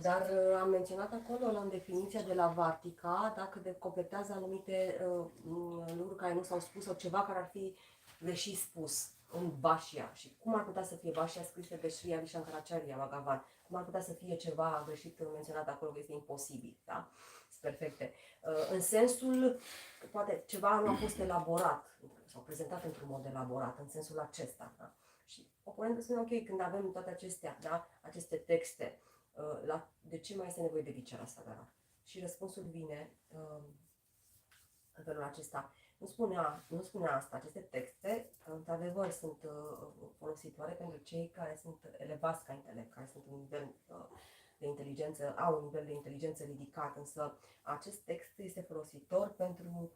Dar am menționat acolo la definiția de la Vartica, dacă completează anumite lucruri care nu s-au spus sau ceva care ar fi greșit spus în Bhashya. Și cum ar putea să fie Bhashya scrisă de Sri Adi Shankaracharya Bhagavan? Cum ar putea să fie ceva greșit menționat acolo, că este imposibil, da? Sunt perfecte. În sensul, poate ceva nu a fost elaborat sau prezentat într-un mod elaborat, în sensul acesta, da? Și oponentul spune, ok, când avem toate acestea, da? Aceste texte, de ce mai este nevoie de Vichara-sagara? Și răspunsul vine în felul acesta. Nu spunea asta. Aceste texte, într-adevăr, sunt folositoare pentru cei care sunt elevați ca intelect, care sunt un nivel de inteligență, au un nivel de inteligență ridicat, însă acest text este folositor pentru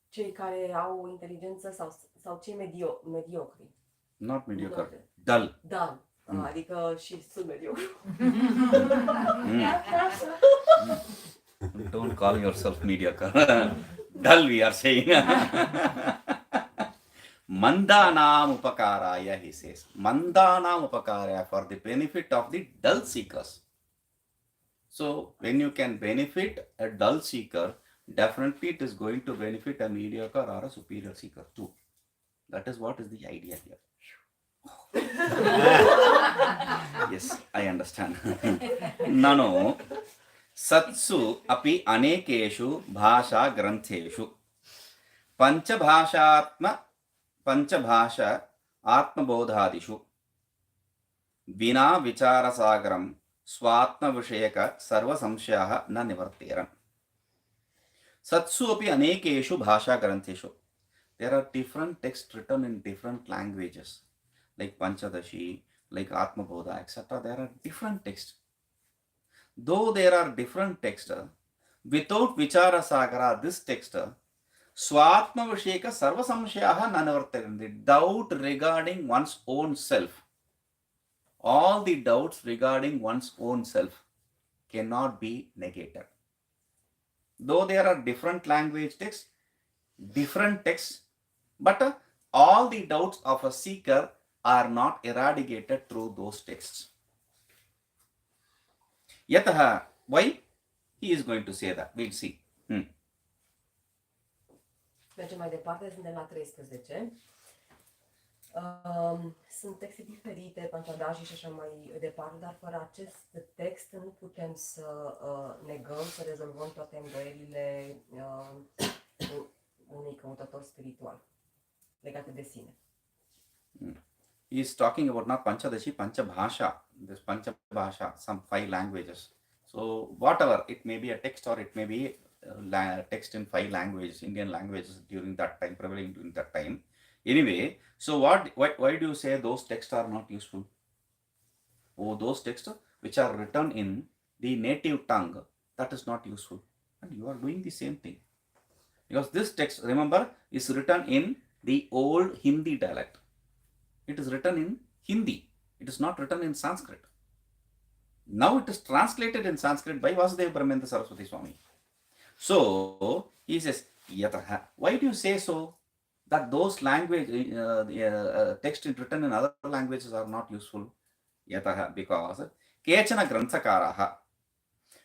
cei care au inteligență sau cei mediocri. Not mediocre. Dull. Dull. Adică și sunt mediocru. Don't call yourself mediocre. Dull, we are saying. Mandanam upakaraya, he says. Mandanam upakaraya, for the benefit of the dull seekers. So, when you can benefit a dull seeker, definitely it is going to benefit a mediocre or a superior seeker too. That is what is the idea here. Yes, I understand. Nano satsu api anekeshu bhasha grantheshu panchabhasha atmabodhadishu vina vicharasagaram swatma vishayaka sarva samshayaha na nivarteran. Satsu api anekeshu bhasha grantheshu. There are different texts written in different languages, like Panchadashi, like Atmabodha, etc. There are different texts. Though there are different texts, without Vichara Sagara, this text, Swatma Visheka Sarva Samshayaha Nanavartaran, the doubt regarding one's own self, all the doubts regarding one's own self cannot be negated. Though there are different language texts, but all the doubts of a seeker are not eradicated through those texts. Yataha, why? He is going to say that. We'll see. Mergem mai departe, suntem la 13. Sunt texte diferite, Panchadashi și așa mai departe, dar fără acest text nu putem să negăm, să rezolvăm toate îndoielile unui căutător spiritual legate de sine. He is talking about not Panchadashi, Panchabhasha. This Panchabhasha, some 5 languages. So whatever, it may be a text or it may be a text in 5 languages, Indian languages during that time, prevailing during that time. Anyway, so why do you say those texts are not useful? Oh, those texts which are written in the native tongue, that is not useful. And you are doing the same thing. Because this text, remember, is written in the old Hindi dialect. It is written in Hindi. It is not written in Sanskrit. Now it is translated in Sanskrit by Vasudeva Brahmendra Saraswati Swami. So, he says, Yataha. Why do you say so? That those language text written in other languages are not useful? Yataha, because Kechana Granthakaraha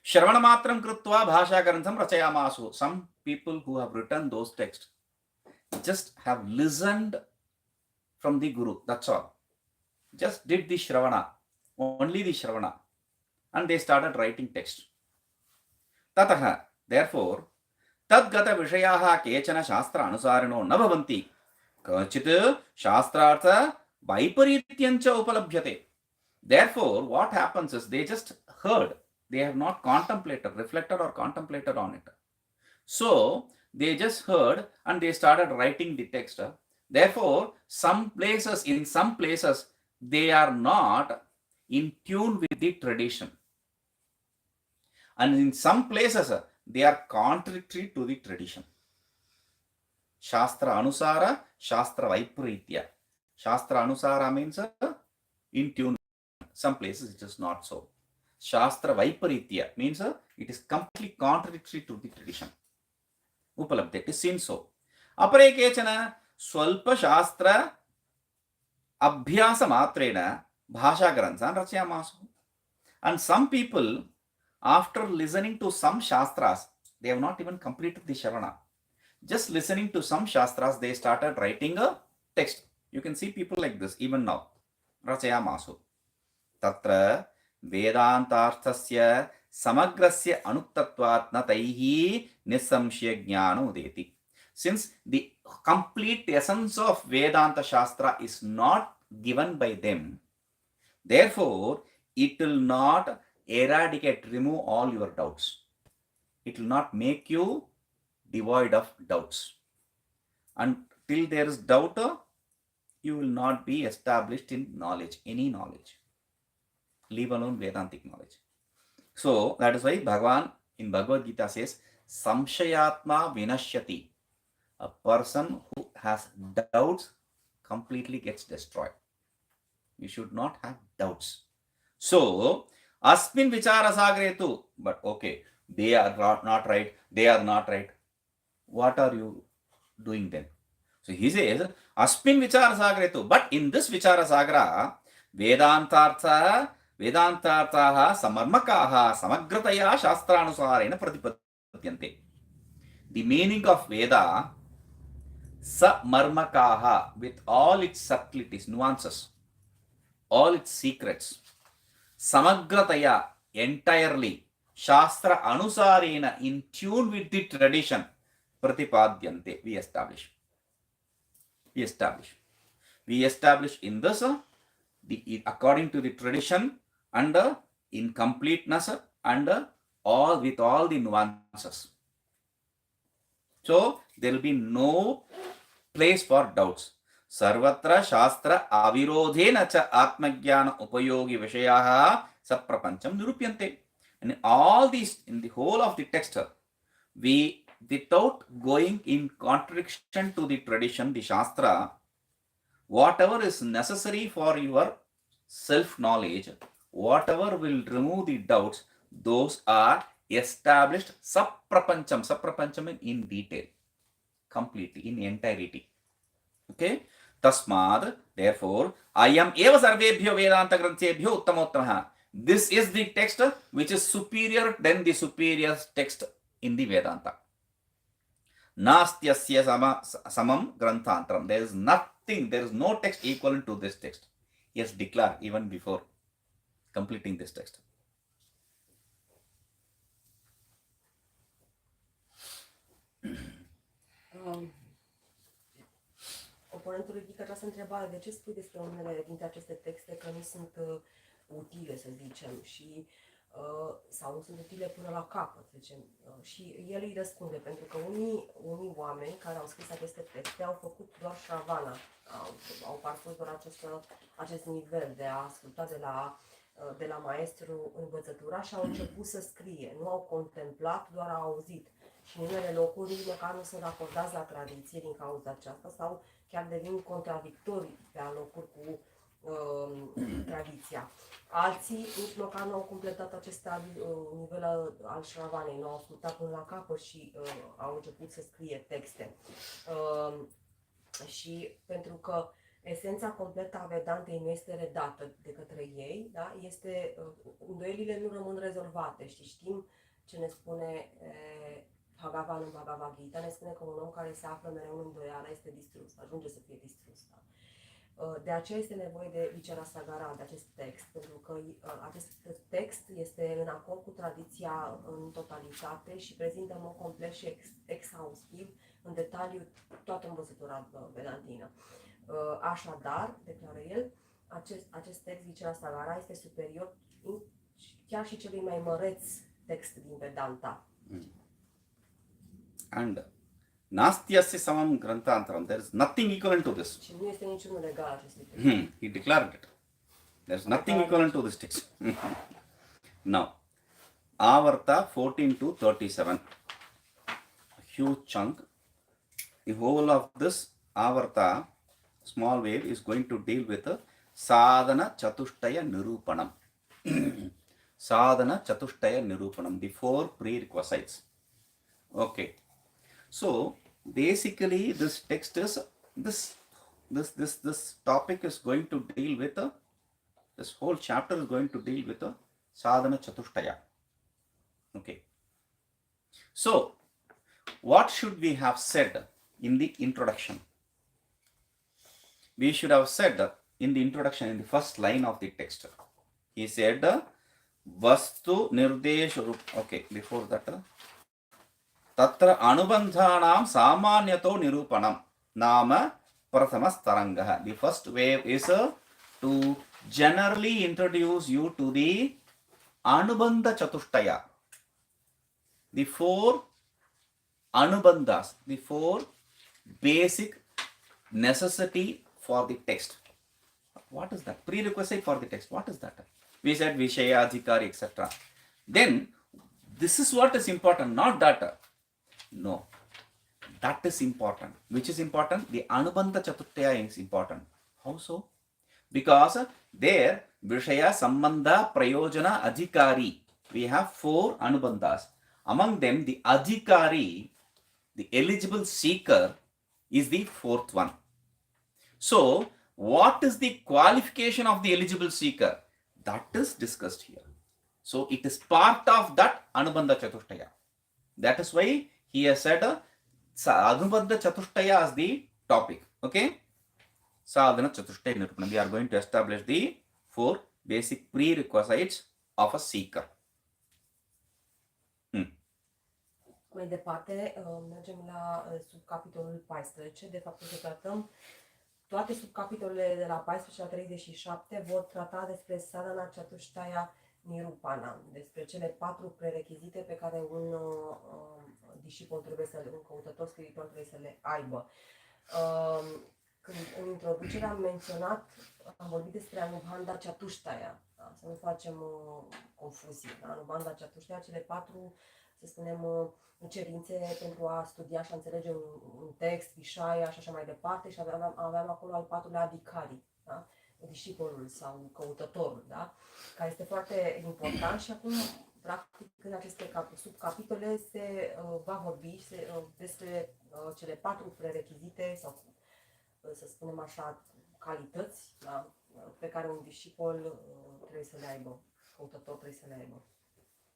Shravanamatram Krutva Bhasha Grantham Rachayamasu. Some people who have written those texts just have listened from the Guru, that's all. Just did the Shravana, only the Shravana, and they started writing text. Tataha, therefore, Tadgata Vishayaha Kechana Shastra Anusarino Nabhavanti Kachit Shastrartha Vaiparityancha Upalabhyate. Therefore, what happens is they just heard, they have not contemplated, reflected or contemplated on it. So, they just heard and they started writing the text. Therefore, in some places, they are not in tune with the tradition. And in some places, they are contrary to the tradition. Shastra Anusara, Shastra Vaiparitya. Shastra Anusara means in tune. Some places it is not so. Shastra Vaiparitya means it is completely contrary to the tradition. Upalabdhe, it is seen so. Apare kechana Swalpa Shastra Abhyasa Matrena भाषाग्रन्थान् रचयामासु. And some people, after listening to some shastras, they have not even completed the Shravana. Just listening to some shastras, they started writing a text. You can see people like this even now. Rachayamasu. Tatra Vedantarthasya samagrasya anukttatvat na taihi nisamshya jnana udeti. Since the complete essence of Vedanta Shastra is not given by them, therefore it will not eradicate, remove all your doubts. It will not make you devoid of doubts. Until there is doubt, you will not be established in knowledge, any knowledge, leave alone Vedantic knowledge. So that is why Bhagavan in Bhagavad Gita says, Samshayatma Vinashyati. A person who has doubts completely gets destroyed. You should not have doubts. So, Asmin Vicharasagre tu, but okay, they are not right, they are not right. What are you doing then? So he says, Asmin Vicharasagre tu, but in this Vicharasagara, Vedantartha samarmakaha samagrataya shastranusarena pratipadyante. The meaning of Veda, samarmakaha, with all its subtleties, nuances, all its secrets, samagrataya, entirely, shastra anusarena, in tune with the tradition, pratipadyante, we establish. We establish in this, according to the tradition, and in completeness, and all with all the nuances. So there will be no place for doubts. Sarvatra Shastra Avirodhena cha Atmajnana Upayogi Vishayaha Saprapancham Nirupyante. And all these, in the whole of the text, we, without going in contradiction to the tradition, the Shastra, whatever is necessary for your self-knowledge, whatever will remove the doubts, those are established saprapancham. Saprapancham in detail, completely, in entirety. Okay? Tasmad, therefore, Ayam eva sarvebhyo Vedanta granthebhyo uttamottamah. This is the text which is superior than the superior text in the Vedanta. Nastyasya samam granthantaram. There is nothing, there is no text equivalent to this text. Yes, declare even before completing this text. Oponentul ridică această întrebare: de ce spui despre unele dintre aceste texte că nu sunt utile, să zicem, și sau nu sunt utile până la capăt, zicem. Și el îi răspunde, pentru că unii oameni care au scris aceste texte au făcut doar Shravana, au parcurs doar acest nivel de a asculta de la maestru învățătura și au început să scrie, nu au contemplat, doar au auzit. Și în unele locuri măcar nu sunt acordați la tradiție din cauza aceasta sau chiar devin contradictorii pe alocuri cu tradiția. Alții nici măcar nu au completat acest nivel al Shravanei, nu au ascultat până la capăt și au început să scrie texte. Și pentru că esența completă a Vedantei nu este redată de către ei, da? Îndoielile nu rămân rezolvate și știm ce ne spune Bhagavan în Bhagavad Gita, ne spune că un om care se află mereu în îndoială este distrus, ajunge să fie distrus. Da? De aceea este nevoie de Vicharasagara, de acest text, pentru că acest text este în acord cu tradiția în totalitate și prezintă în mod complet și exhaustiv, în detaliu, toată învățătura vedantină. Așadar, declară el, acest text Vicharasagara este superior chiar și celui mai măreț text din Vedanta. And Nastyasya samam granthantaram. There is nothing equivalent to this. Și nu este niciunul legal acestui text. He declared it. There is nothing equivalent to this text. Now, Avarta 14 to 37. A huge chunk. The whole of this Avarta, small wave, is going to deal with Sadhana Chatushtaya Nirupanam. Sadhana Chatushtaya Nirupanam, the 4 prerequisites. Okay. So basically this text is this topic is going to deal with This whole chapter is going to deal with the sadhana chatushtaya. Okay. So, what should we have said in the introduction? We should have said in the introduction, in the first line of the text, he said, Vastu Nirdesh Rup. Okay, before that, Tatra Anubandhanam Samanyato Nirupanam Nama Prathamas Tarangaha. The first wave is to generally introduce you to the Anubandha Chatushtaya. The four Anubandhas, the four basic necessity for the text. What is that? Prerequisite for the text. What is that? We said Vishaya, Adhikari, etc. Then this is what is important, not that. No, that is important. Which is important? The Anubandha Chatushtaya is important. How so? Because there Vishaya, Sambandha, Prayojana, Adhikari. We have four Anubandhas. Among them, the Adhikari, the eligible seeker, is the fourth one. So, what is the qualification of the eligible seeker? That is discussed here. So, it is part of that Anubandha Chatushtaya. That is why he has said Anubandha Chatushtaya as the topic. Okay? Sadhana Chatushtaya Nirupana. We are going to establish the four basic prerequisites of a seeker. Mai departe, mergem la subcapitolul 14. De fapt, o să tratăm toate subcapitolele de la 14 la 37 vor trata despre sadhana chatushtaya nirupana, despre cele 4 prerechizite pe care un discipol trebuie să le, un căutător spiritual trebuie să le aibă. Când în introducere am menționat, am vorbit despre Anubandha Chatushtaya, da? Să nu facem confuzii. Da? Anubandha Chatushtaya, cele 4, să spunem, cerințe pentru a studia și a înțelege un text, Vishaya și așa mai departe, și aveam acolo al 4-lea Adhikari, da? Discipolul sau căutătorul, da? Care este foarte important și acum, practic, în aceste subcapitole se va vorbi despre cele 4 prerechizite sau, să spunem așa, calități, da? Pe care un discipol trebuie să le aibă, căutător trebuie să le aibă.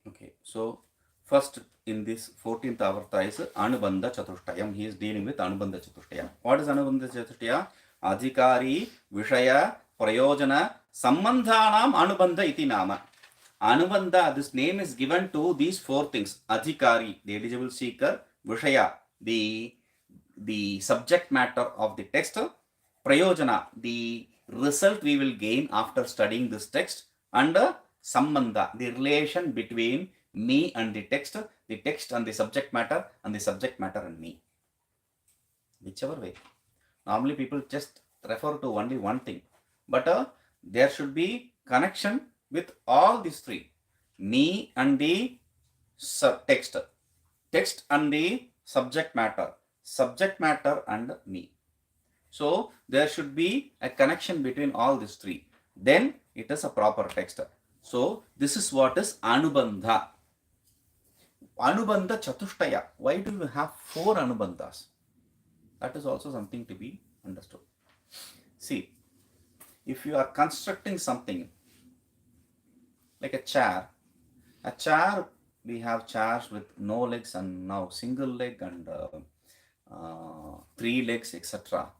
Okay, so first in this 14th avarta is Anubandha Chatushtayam. He is dealing with Anubandha Chatushtaya. What is Anubandha Chatushtaya? Adhikari, Vishaya, Prayojana, Sambandhanam Anubandha iti nama. Anubandha, this name is given to these 4 things. Adhikari, the eligible seeker. Vishaya, the subject matter of the text. Prayojana, the result we will gain after studying this text. And Sambandha, the relation between me and the text and the subject matter, and the subject matter and me. Whichever way. Normally people just refer to only one thing. But there should be connection with all these 3. Me and the text. Text and the subject matter and me. So there should be a connection between all these 3. Then it is a proper text. So this is what is Anubandha. Anubandha Chatushtaya. Why do you have 4 Anubandhas? That is also something to be understood. See, if you are constructing something like a chair, we have chairs with no legs and now single leg and 3 legs, etc.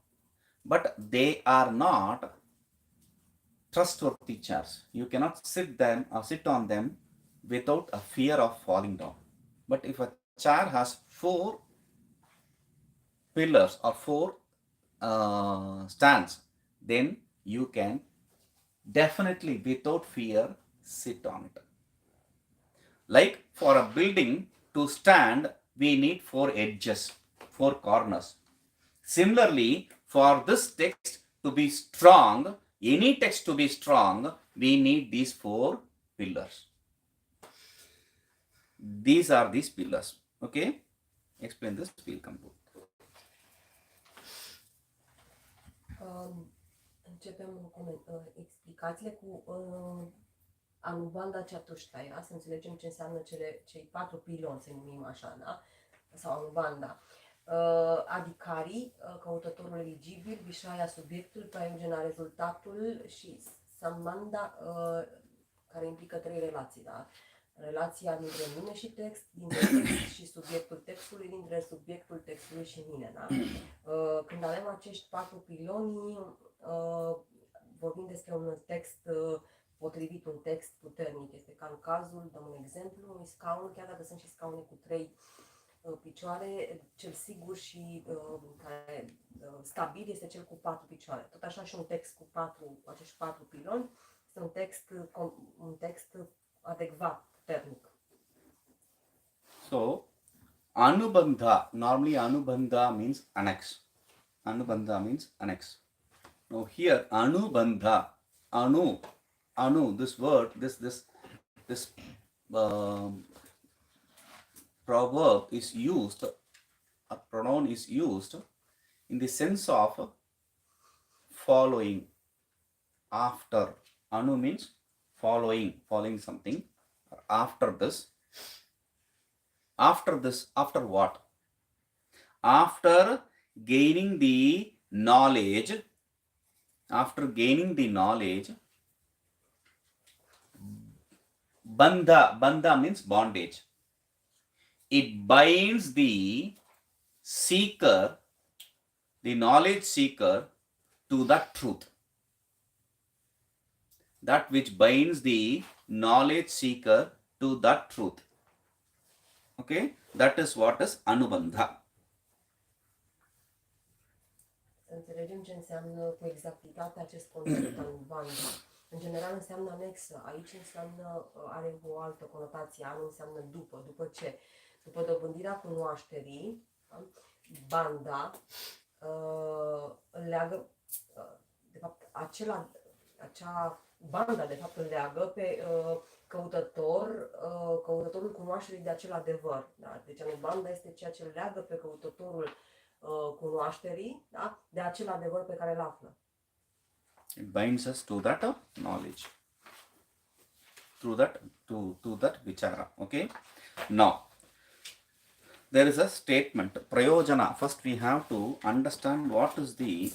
But they are not trustworthy chairs. You cannot sit on them without a fear of falling down. But if a chair has 4 pillars or 4 stands, then you can definitely without fear sit on it. Like for a building to stand, we need 4 edges, 4 corners. Similarly, for this text to be strong, any text to be strong, we need these 4 pillars. These are these pillars. Okay? Explain this, we'll come to. Începem explicațiile cu Anubandha Chatushtaya, să înțelegem ce înseamnă cei 4 piloni, să numim așa, da? Sau Anubandha. Adhikari, căutătorul eligibil, Vishaya, subiectul, Prayojana, rezultatul și Sambandha, care implică trei relații, da? Relația dintre mine și text, dintre text și subiectul textului, dintre subiectul textului și mine, da? Când avem acești patru piloni, vorbim despre un text potrivit, un text puternic. Este ca în cazul, dăm un exemplu, unui scaun, chiar dacă sunt și scaune cu trei picioare, cel sigur și care stabil este cel cu patru picioare. Tot așa și un text cu acești patru piloni este un text adecvat, puternic. So, Anubandha, normally Anubandha means annex. Anubandha means annex. Now here, Anubandha, Anu, this word, this proverb is used, a pronoun is used in the sense of following, after. Anu means following something. After this, after what? After gaining the knowledge, bandha means bondage. It binds the seeker, the knowledge seeker, to that truth. That which binds the knowledge seeker to that truth. Okay, that is what is Anubandha. Să înțelegem ce înseamnă cu exactitate acest concept anubandha. În general înseamnă anexă. Aici are o altă conotație. Anu înseamnă după. După ce? După dobândirea cunoașterii, banda îl leagă, de fapt, acea banda, de fapt, îl leagă pe căutătorul cunoașterii de acel adevăr. Da? Deci anubanda este ceea ce îl leagă pe căutătorul cunoașterii, da? De acel adevăr pe care îl află. It binds us to that knowledge, to that vichara. Okay. Now, there is a statement, prayojana. First, we have to understand what is the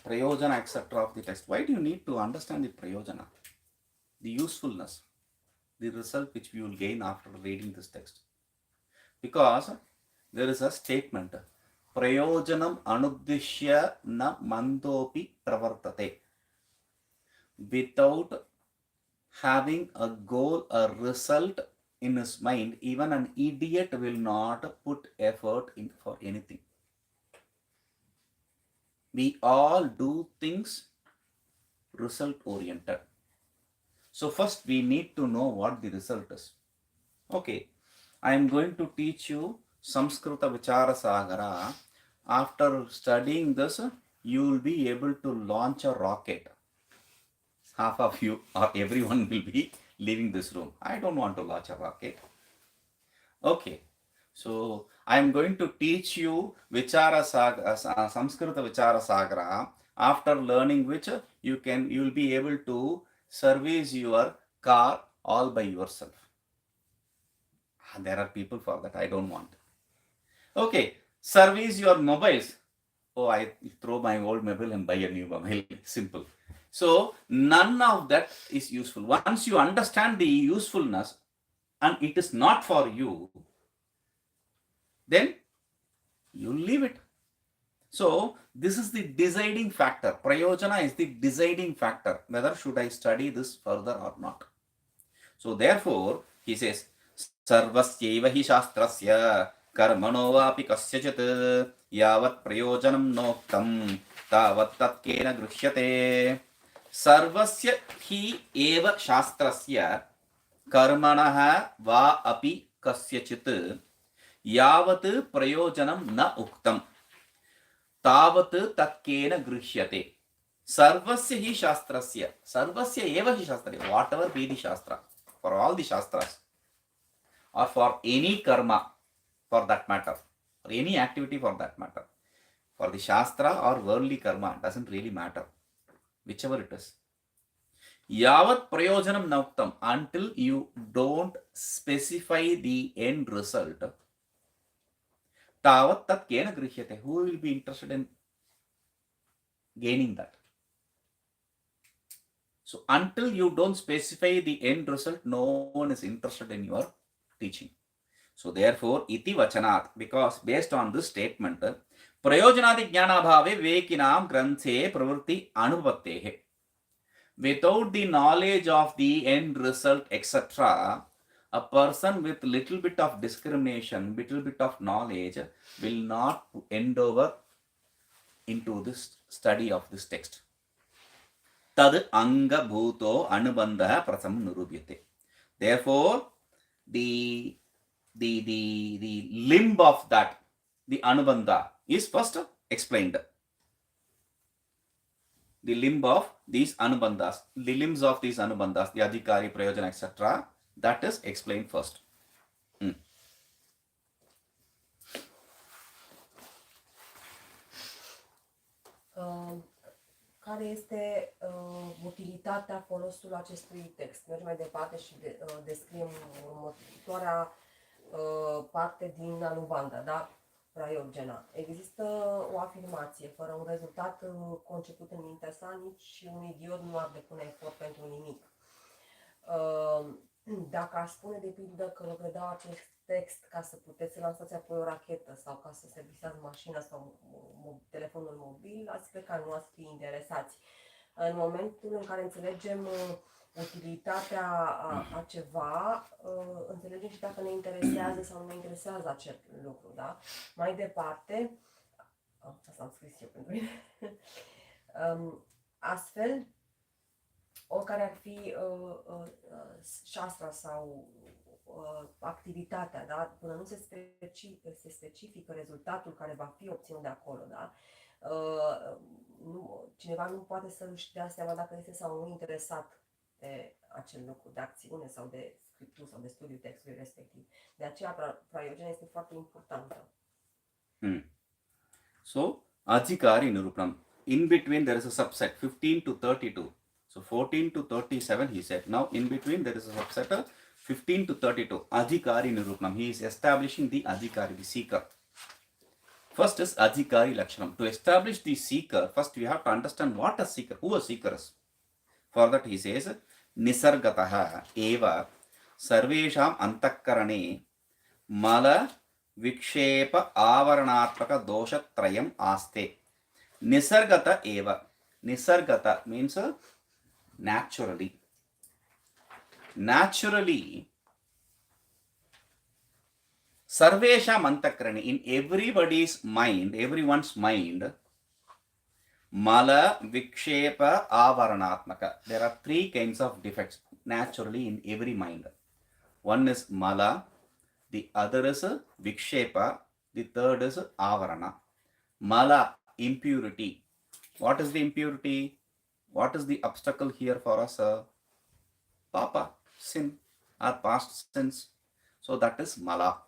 prayojana, etc. of the text. Why do you need to understand the prayojana? The usefulness, the result which we will gain after reading this text. Because there is a statement, prayojanam anuddishya na mandopi pravartate. Without having a goal, a result in his mind, even an idiot will not put effort in for anything. We all do things result oriented. So first we need to know what the result is. Okay, I am going to teach you Samskrita Vichara Sagara. After studying this, you will be able to launch a rocket. Half of you or everyone will be leaving this room. I don't want to launch a rocket. Okay, so I am going to teach you Vichara Sagara, Samskrita Vichara Sagara. After learning which, you will be able to service your car all by yourself. There are people for that. I don't want. Okay, service your mobiles. Oh, I throw my old mobile and buy a new mobile. Simple. So none of that is useful. Once you understand the usefulness and it is not for you, then you leave it. So this is the deciding factor. Prayojana is the deciding factor. Whether should I study this further or not. So therefore, he says, Sarvasyeva hi shastrasya karmano vapi kasyachit yavat prayojanam noktam tavat tatkena grushyate. Sarvasya hi eva shastrasya karmanaha va api kasyachit yavat prayojanam na uktam tavat tatkena grushyate. Sarvasya hi shastrasya. Sarvasya eva hi shastrasya. Whatever be the shastra. For all the shastras. Or for any karma, for that matter, or any activity for that matter, for the shastra or worldly karma, doesn't really matter, whichever it is. Yavat prayojanam nauktam, until you don't specify the end result, tavat tat kena grihhyate. Who will be interested in gaining that. So until you don't specify the end result, no one is interested in your teaching. So therefore, iti vachanat, because based on this statement, prayojanadi jnanabhave vekinam granthe pravritti anupattehe. Without the knowledge of the end result, etc., a person with little bit of discrimination, little bit of knowledge will not endeavor into this study of this text. Tad anga bhuto anubandha prasam nirubhyate. Therefore, the limb of that, the anubandha, is first explained. The limb of these anubandhas, the limbs of these anubandhas, the adhikari, prayojana, etc., that is explained first. Care este utilitatea, folosul acestui text? Mergem mai departe și descriem următoarea parte din Anubandha, da? Prayogena. Există o afirmație, fără un rezultat conceput în mintea sa, nici un idiot nu ar depune efort pentru nimic. Dacă aș spune de pildă că vă predau acest text ca să puteți să lansați apoi o rachetă sau ca să servisați mașina sau telefonul mobil, ați pleca, nu ați fi interesați. În momentul în care înțelegem utilitatea a ceva, înțelegem și dacă ne interesează sau nu ne interesează acel lucru, da? Mai departe, asta am scris eu pentru mine, astfel, oricare ar fi șastra sau activitatea, da? Până nu se specifică rezultatul care va fi obținut de acolo, da? Cineva nu poate să-și dea seama dacă este sau nu interesat de acel lucru, de acțiune sau de scriptură sau de studiul textului respectiv. De aceea, prayogena este foarte importantă. So, adhikari nirupam. In between there is a subset, 15 to 32. So 14 to 37 he said. Now in between there is a subset, 15 to 32. Adhikari nirupam. He is establishing the adhikari, the seeker. First is adhikari lakshanam. To establish the seeker, first we have to understand what a seeker, who a seeker is. For that he says, nisargataha eva sarvesham antakarane mala vikshepa avaranatmaka doshatrayam aste. Nisargata eva. Nisargata means naturally. Naturally, sarvesham antakarane, in everybody's mind, everyone's mind, mala vikshepa avaranatmaka. There are three kinds of defects naturally in every mind. One is mala, the other is vikshepa, the third is avarana. Mala, impurity. What is the impurity? What is the obstacle here for us? Papa, sin, our past sins. So that is mala.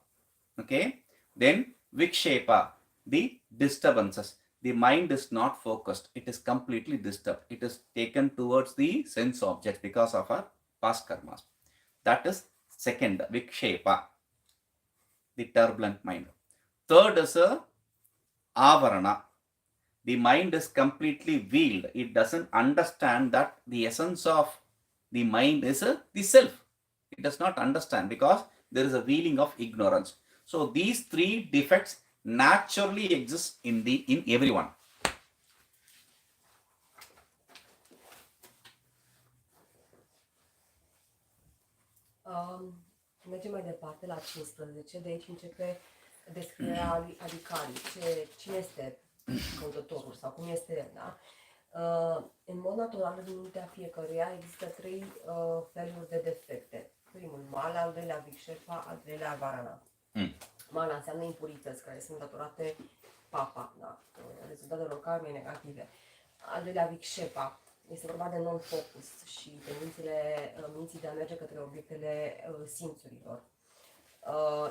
Okay. Then vikshepa, the disturbances. The mind is not focused. It is completely disturbed. It is taken towards the sense objects because of our past karmas. That is second, vikshepa, the turbulent mind. Third is avarana. The mind is completely veiled. It doesn't understand that the essence of the mind is the self. It does not understand because there is a veiling of ignorance. So these three defects naturally exist in everyone. Mergem mai departe la 15. De aici începe descrierea adhikari. Cine este căutătorul sau cum este el, da? În mod natural, în mintea fiecăruia există trei feluri de defecte. Primul, mala, al doilea, vikshepa, al treilea, avarana. Mala înseamnă impurități care sunt datorate papa, da? Rezultatelor karmei negative. Al doilea, vikshepa, este vorba de non-focus și tendințele minții de a merge către obiectele simțurilor.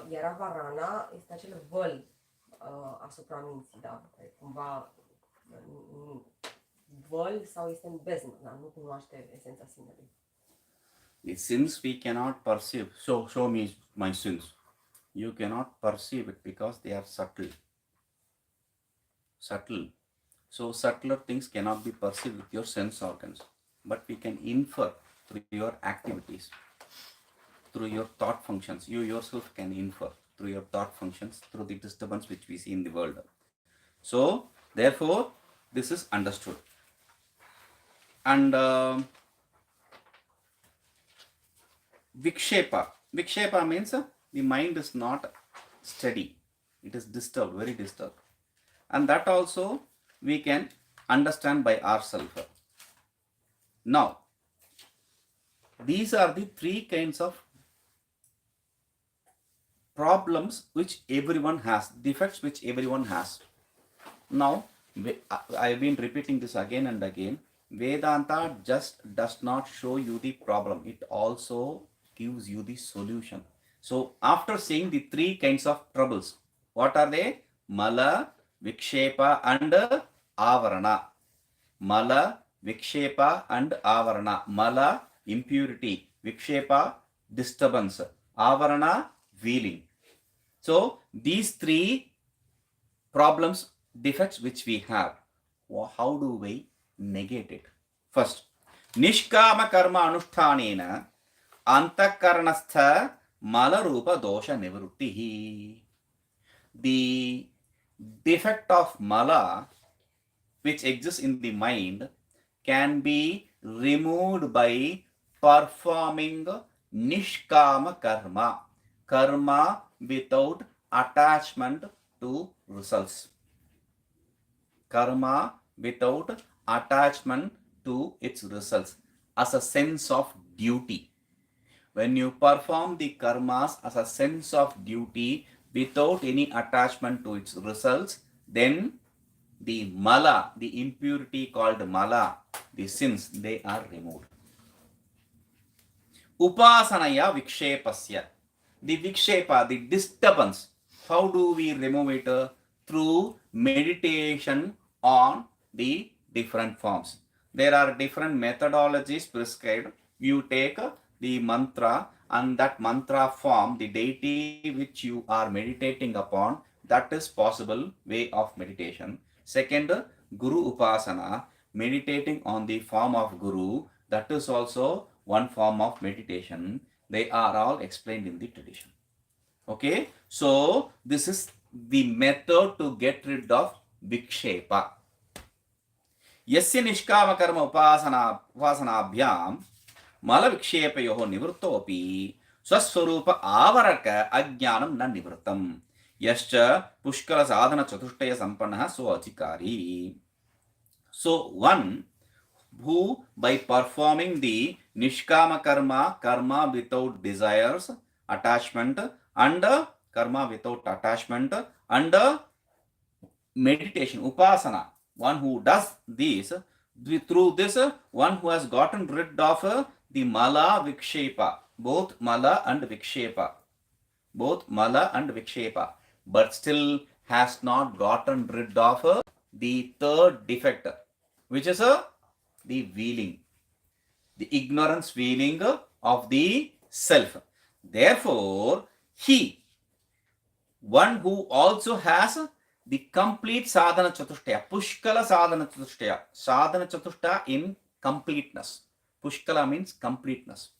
Iar avarana este acel văl asupra minții, da? Cumva văl sau este în beznă, da? Nu cunoaște esența sinelui. The sins we cannot perceive. Show me my sins. You cannot perceive it because they are subtle. So subtler things cannot be perceived with your sense organs, but we can infer through your activities, through your thought functions. You yourself can infer through your thought functions, through the disturbance which we see in the world. So therefore, this is understood. And Vikshepa. Vikshepa means the mind is not steady. It is disturbed, very disturbed. And that also we can understand by ourselves. Now, these are the three kinds of problems which everyone has, defects which everyone has. Now, I've been repeating this again and again. Vedanta just does not show you the problem, it also gives you the solution. So, after seeing the three kinds of troubles, what are they? Mala, Vikshepa, and Avarana. Mala, Vikshepa, and Avarana. Mala, impurity. Vikshepa, disturbance. Avarana, wheeling. So, these three problems, defects which we have, how do we negate it? First, Nishkama karma anushtanena antakaranastha malarupa dosha nivrutti. The defect of mala which exists in the mind can be removed by performing nishkama karma, karma without attachment to results, karma without attachment to its results, as a sense of duty. When you perform the karmas as a sense of duty without any attachment to its results, then the mala, the impurity called mala, the sins, they are removed. Upasanaya vikshepasya. The vikshepa, the disturbance, how do we remove it? Through meditation on the different forms. There are different methodologies prescribed. You take the mantra, and that mantra form, the deity which you are meditating upon, that is possible way of meditation. Second, Guru Upasana, meditating on the form of Guru, that is also one form of meditation. They are all explained in the tradition. Okay, so this is the method to get rid of Vikshepa. Yasya nishkama karma upasanabhyam mala vikshepayoho nivrittopi swaswarupa avaraka ajnanam na nivrittam yascha pushkala sadhana chatushtaya sampannaha so adhikari. So one who by performing the nishkama karma, karma without desires, attachment, and karma without attachment, and meditation, upasana, one who does this, through this, one who has gotten rid of the mala vikshepa, both mala and vikshepa, but still has not gotten rid of the third defect, which is the wheeling, the ignorance wheeling of the self. Therefore, he, one who also has the complete sadhana chatushtaya, pushkala sadhana chatushtaya in completeness. Pushkala means completeness.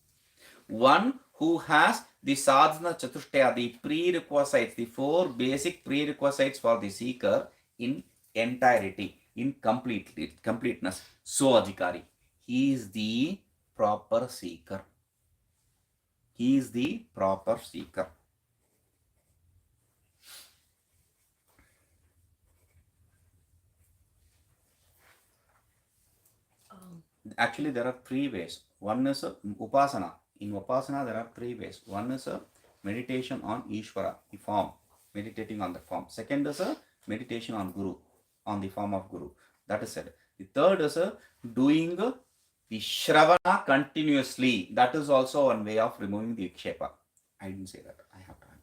One who has the sadhana chatushtaya, the prerequisites, the four basic prerequisites for the seeker in entirety, in completeness. So adhikari, he is the proper seeker. He is the proper seeker. Actually, there are three ways. One is upasana. In upasana, there are three ways. One is meditation on Ishvara, the form, meditating on the form. Second is meditation on Guru, on the form of Guru. That is said. The third is doing the Shravana continuously. That is also one way of removing the Vikshepa. I didn't say that. I have to add that.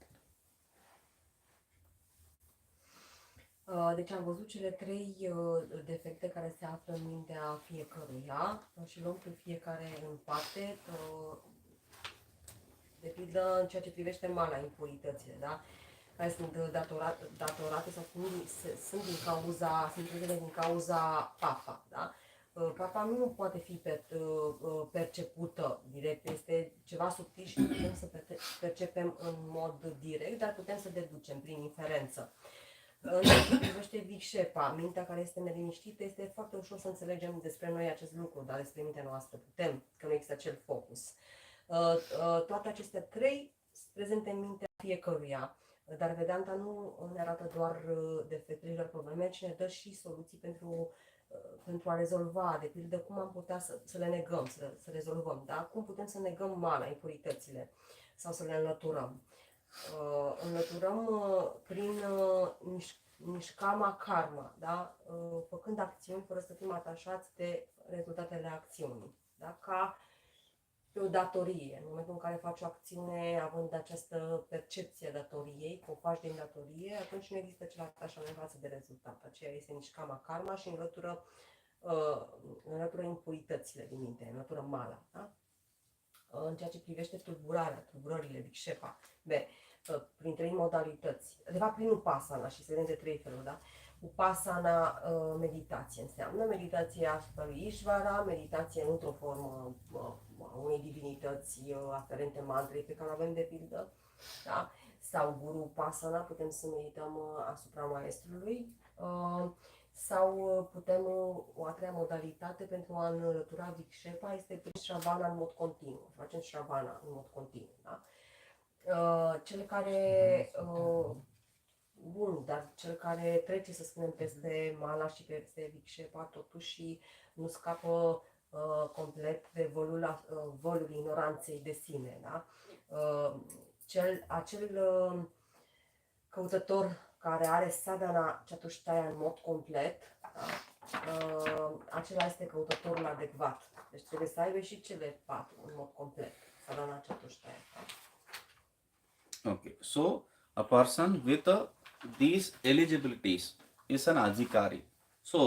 Deci am văzut cele trei defecte care se află în mintea fiecăruia și luăm pe fiecare în parte, de pildă în ceea ce privește mana, impuritățile, da? care sunt datorate sau sunt din cauza, sunt trezele din cauza PAFA, da? PAFA nu poate fi percepută direct, este ceva subtil și nu putem să percepem în mod direct, dar putem să deducem prin inferență. În ceea ce privește Vicșepa, mintea care este neliniștită, este foarte ușor să înțelegem despre noi acest lucru, dar despre mintea noastră putem, că nu există acel focus. Toate acestea trei sunt prezente în mintea fiecăruia, dar Vedanta nu ne arată doar defectele, doar probleme, ci ne dă și soluții pentru a rezolva, de pildă cum am putea să le negăm, să rezolvăm, da? Cum putem să negăm mana, impuritățile sau să le înlăturăm. Înlăturăm prin nișkama karma, da? Făcând acțiuni fără să fim atașați de rezultatele acțiunii, da? Ca pe o datorie. În momentul în care faci o acțiune având această percepție a datoriei, că o faci din datorie, atunci nu există acel atașament față de rezultat. Aceea este nișkama karma și înlătură impuritățile din minte, înlătură mala, da? În ceea ce privește tulburările, Vicșepa, prin trei modalități, de fapt prin upasana, și se vedem de trei feluri, da? Upasana, meditație înseamnă meditație asupra lui Ishvara, meditație într-o formă unei divinități aferente mantrei pe care o avem de pildă, da? Sau guru upasana, putem să medităm asupra maestrului, sau putem, o a treia modalitate pentru a înlătura Vicșepa este prin Shravana în mod continuu. Facem Shravana în mod continuu, da? Cel care, bun, dar cel care trece, să spunem, peste mala și peste Vicșepa, totuși nu scapă complet de volul ignoranței de sine, da? Acel căutător care are sadhana chatushtaya în mod complet, da? Acela este căutătorul adecvat. Deci trebuie să aibă și cele patru în mod complet, sadhana chatushtaya. Da? Okay, so a person with these eligibilities is an adhikari. So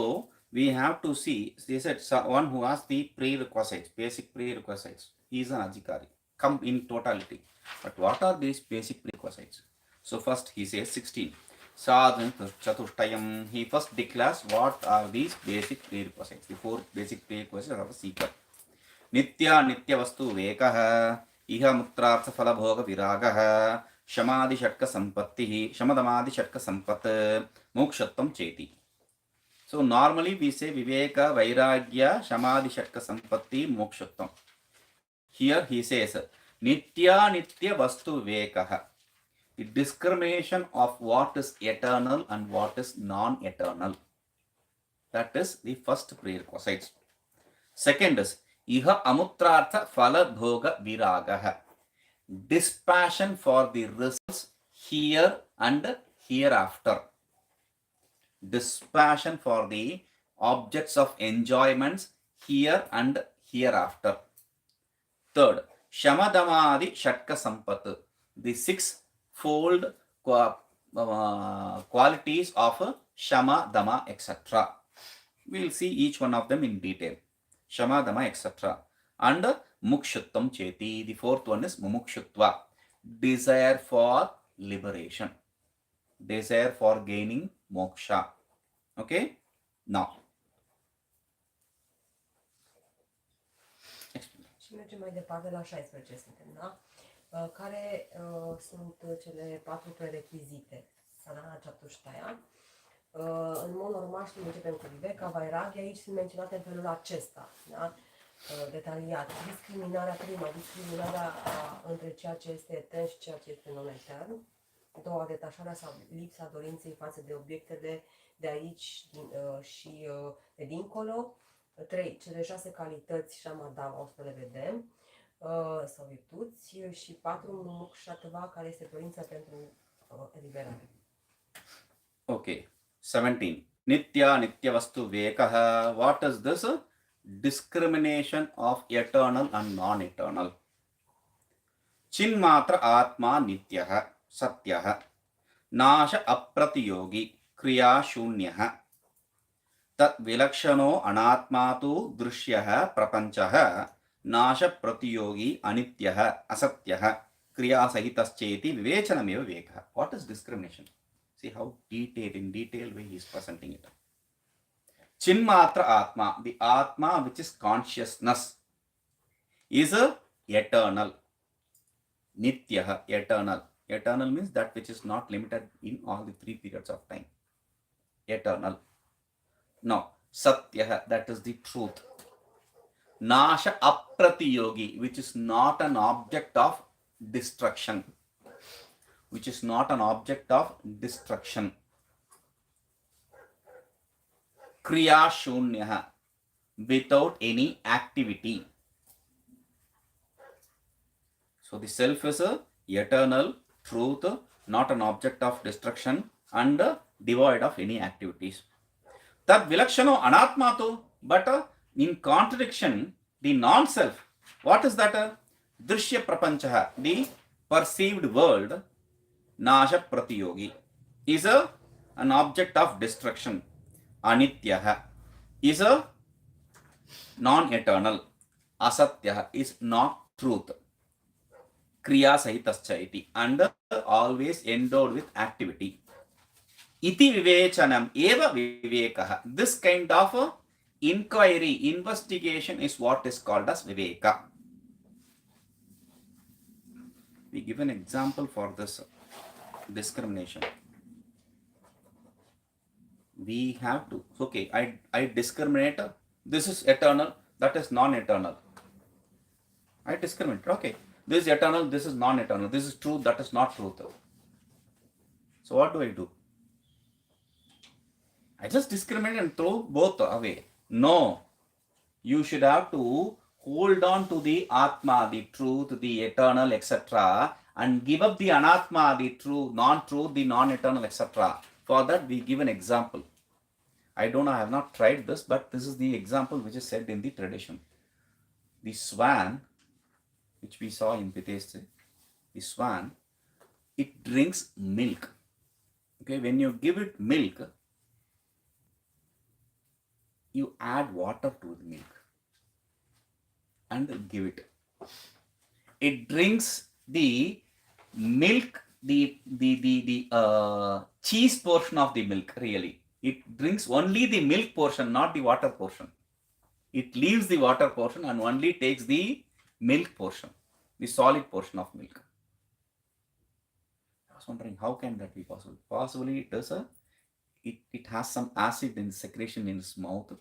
we have to see, they said one who has the prerequisites, basic prerequisites, he is an adhikari, come in totality. But what are these basic prerequisites? So first he says 16. Sadhana Chatushtayam, he first declares what are these basic prerequisites, the four basic prerequisites of a seeker. Nitya vastu vekaha, iha mutrartha phala bhoga viragaha, shamadhi shatka sampattihi, shamadamadi shatka sampat, mokshattam cheti. So normally we say viveka, vairagya, shamadhi shatka sampatti, mokshattam. Here he says nitya vastu vekaha. The discrimination of what is eternal and what is non-eternal. That is the first prerequisite. Second is iha amutrartha phala bhoga viragaha. Dispassion for the results here and hereafter. Dispassion for the objects of enjoyments here and hereafter. Third, shamadamadi shatka sampat. The six-fold qualities of shama, dama, etc. We will see each one of them in detail. Shama, dama, etc. And mukshuttam cheti. The fourth one is mumukshutva. Desire for liberation. Desire for gaining moksha. Okay? Now. Și mergem mai departe la 16, suntem, da? Care sunt cele patru prerechizite, sadhana chatushtaya. În mod normal știm, începem cu viveka, vairagya, aici sunt menționate în felul acesta, da? Detaliat. Discriminarea între ceea ce este etern și ceea ce este non-etern. Doua, detașarea sau lipsa dorinței față de obiectele de aici și de dincolo. 3. Cele 6 calități shamadama, o să le vedem, sau virtuți. Și 4. Mukshatva, care este dorința pentru eliberare. Ok. 17. Nitya vastu vekaha. What is this? Discrimination of eternal and non-eternal. Chinmatra atma nityaha satyaha. Nasha apratiyogi kriya shunyaha. Tat vilakshano anatmatu drishyah prapanchaha nasha pratiyogi anityaha asatyaha क्रियासहितश्चेति विवेचनमेव विवेकः. What is discrimination? See how in detailed way he is presenting it. Chinmatra Atma, the Atma which is consciousness, is eternal. Nityaha, eternal. Eternal means that which is not limited in all the 3 periods of time. Eternal. Now, Satyaha, that is the truth. Nasha Apratiyogi, which is not an object of destruction. Which is not an object of destruction. Kriya Shunyaha, without any activity. So the self is eternal, truth, not an object of destruction, and devoid of any activities. Tad vilakshano anatmato, but in contradiction, the non-self, what is that? Drishya prapanchaha, the perceived world, nasha pratiyogi, is an object of destruction. Anityaha is a non-eternal. Asatyaha is not truth. Kriya sahitascha iti, and always endowed with activity. Iti vivechanam eva vivekah. This kind of inquiry, investigation is what is called as viveka. We give an example for this discrimination. We have to, okay, I discriminate, this is eternal, that is non-eternal. I discriminate, okay, this is eternal, this is non-eternal, this is truth, that is not truth. So what do? I just discriminate and throw both away. No, you should have to hold on to the Atma, the truth, the eternal, etc., and give up the Anatma, the true, non-truth, the non-eternal, etc. For that, we give an example. I don't know, I have not tried this, but this is the example which is said in the tradition. The swan, which we saw in Piteste, the swan, it drinks milk. Okay, when you give it milk, you add water to the milk and give it. It drinks the milk, the cheese portion of the milk, really. It drinks only the milk portion, not the water portion. It leaves the water portion and only takes the milk portion, the solid portion of milk. I was wondering, how can that be possible? Possibly it is it has some acid in secretion in its mouth.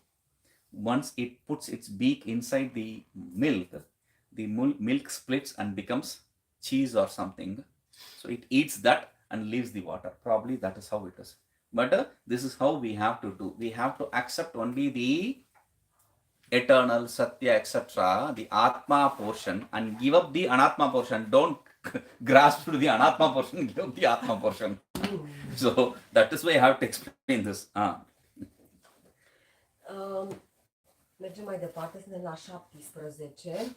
Once it puts its beak inside the milk splits and becomes cheese or something. So it eats that and leaves the water. Probably that is how it is. But this is how we have to do. We have to accept only the eternal, Satya, etc., the Atma portion, and give up the Anatma portion. Don't grasp to the Anatma portion, give up the Atma portion. So that is why I have to explain this. Mergem mai departe, suntem la 17.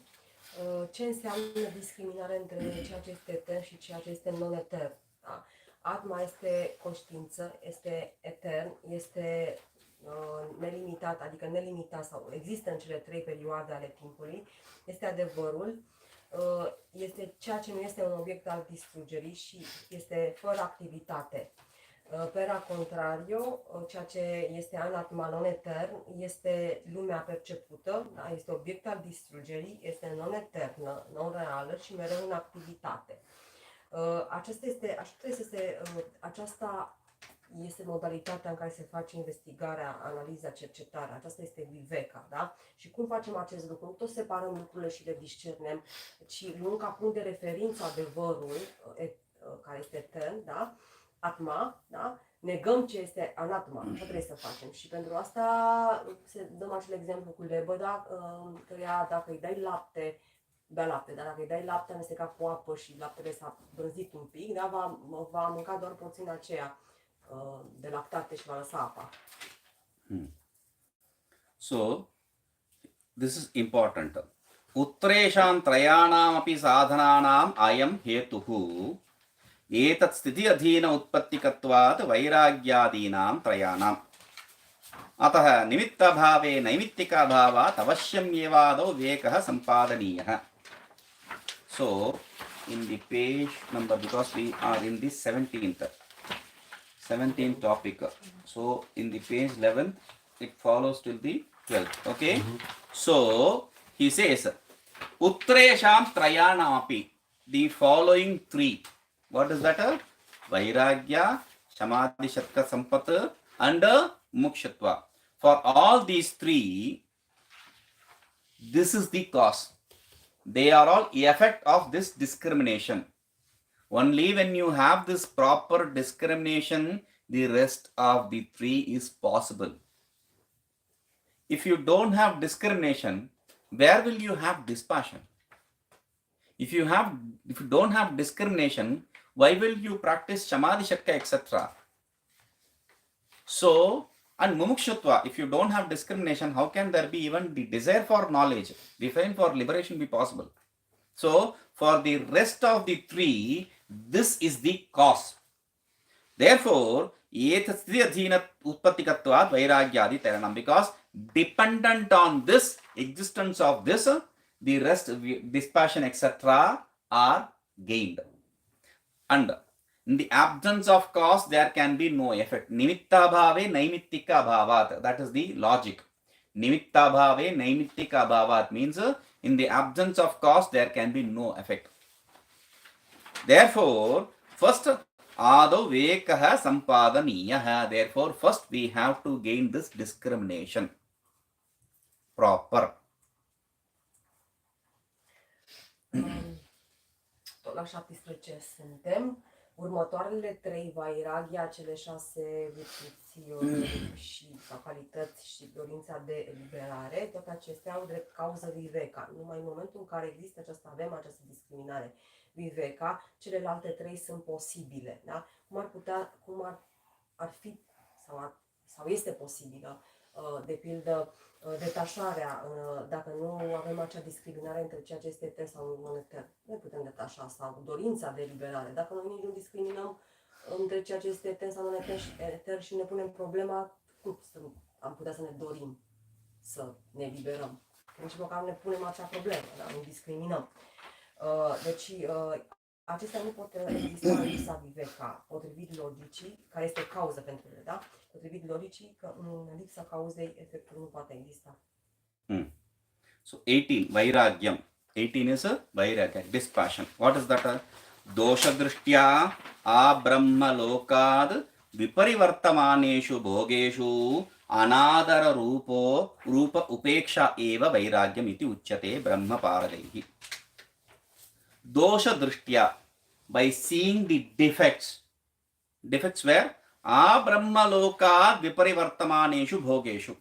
Ce înseamnă discriminare între ceea ce este etern și ceea ce este non-etern? Da? Atma este conștiință, este etern, este nelimitat, adică nelimitat sau există în cele 3 perioade ale timpului, este adevărul, este ceea ce nu este un obiect al distrugerii și este fără activitate. Per contrario, ceea ce este anatma, non-etern, este lumea percepută, da? Este obiect al distrugerii, este non-eternă, non-reală și mereu în activitate. Aceasta este modalitatea în care se face investigarea, analiza, cercetarea. Aceasta este viveka, da? Și cum facem acest lucru? Nu tot separăm lucrurile și le discernem, ci luăm ca punct de referință adevărul, care este etern, da? Atma, da? Negăm ce este anatma, așa trebuie să facem. Și pentru asta dăm acel exemplu cu lebăda, căreia dacă îi dai lapte, bea lapte, dar dacă îi dai lapte amestecat cu apă și laptele s-a brânzit un pic, da? va mânca doar porțiunea aceea de lactate și va lăsa apa. So, this is important. Uttreshan trayanam api sadhananam ayam hetuhu etat sthiti adhina utpattikatvat vairagyadinam trayanam. Atah nimitta bhave naimittika bhavat avasyam evado vivekah sampadaniyaha. So, in the page number, because we are in the 17th topic. So in the page 11, it follows till the 12th. Okay. So he says, Utresham Trayanapi, the following three. What is that? Vairagya, Samadhi Shatka Sampat, and Mukshatva. For all these three, this is the cause. They are all effect of this discrimination. Only when you have this proper discrimination, the rest of the three is possible. If you don't have discrimination, where will you have dispassion? If you don't have discrimination, why will you practice Samadhi Shatka, etc.? So, and Mumukshutva, if you don't have discrimination, how can there be even the desire for knowledge, desire for liberation be possible? So, for the rest of the three, this is the cause. Therefore, because dependent on this existence of this, the rest, dispassion, etc. are gained. And in the absence of cause, there can be no effect. Nimitta bhave naimittika bhavat. That is the logic. Nimitta bhave naimittika bhavat means in the absence of cause, there can be no effect. Therefore, first, ado vekaha sampadaniyaha. Therefore, first we have to gain this discrimination proper. Tot la 17 suntem. Următoarele trei, vairagya, cele 6 virtuți și calități și dorința de eliberare, toate acestea au drept cauză viveka. Numai în momentul în care există avem această discriminare viveka, celelalte trei sunt posibile. Da? Cum ar fi sau este posibilă, de pildă, detașarea, dacă nu avem acea discriminare între ceea ce este etern sau non-etern. Nu putem detașa, sau dorința de eliberare. Dacă noi nici nu discriminăm între ceea ce este etern sau non-etern și ne punem problema, cum am putea să ne dorim să ne eliberăm? Nici măcar nu ne punem acea problemă, dar nu discriminăm. Deci, acestea nu pot exista în lipsa viveka, potrivit logicii, care este cauză pentru ele, da? Potrivit logicii, că în lipsa cauzei, efectul nu poate exista. So 18, Vairagyam. 18 is a Vairagya, dispassion. What is that? Dosha Drishtya Abrahma Lokad Viparivartamaneshu Bhogeshu Anadara Rupa Upeksha Eva Vairagyam iti Uchyate Brahma Paradaihi. Dosha Drishtya, by seeing the defects where? Brahma Loka Viparivartamaneshu Bhogeshu.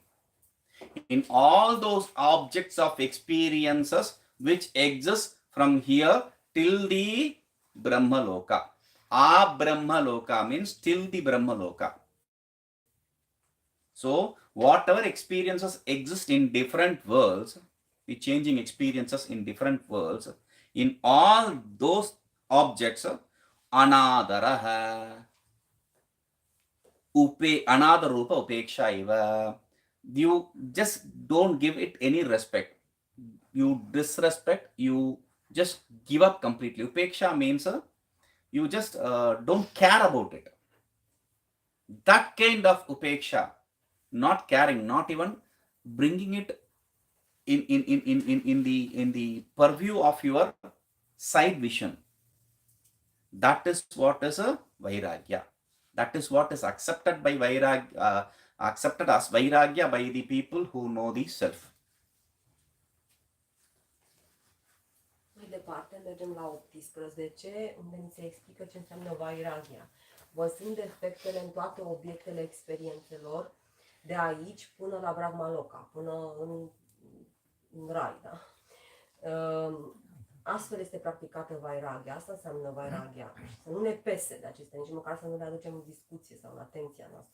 In all those objects of experiences which exist from here till the Brahma Loka. Brahma Loka means till the Brahma Loka. So, whatever experiences exist in different worlds, the changing experiences in different worlds, in all those objects, anadaraha, another rupa upeksha eva. You just don't give it any respect. You disrespect, you just give up completely. Upeksha means you just don't care about it. That kind of upeksha, not caring, not even bringing it in the purview of your side vision. That is what is a vairagya. That is what is accepted by vairagya, accepted as vairagya by the people who know the self. Mai departe, mergem la 18, unde ni se explică ce înseamnă vairagya. Văzând efectele în toate obiectele experiențelor, de aici până la Brahma Loka, până în rai, da? Astfel este practicată vairagya. Asta înseamnă vairagya. Să nu ne pese de acestea, nici măcar să nu le aducem în discuție sau în atenția noastră.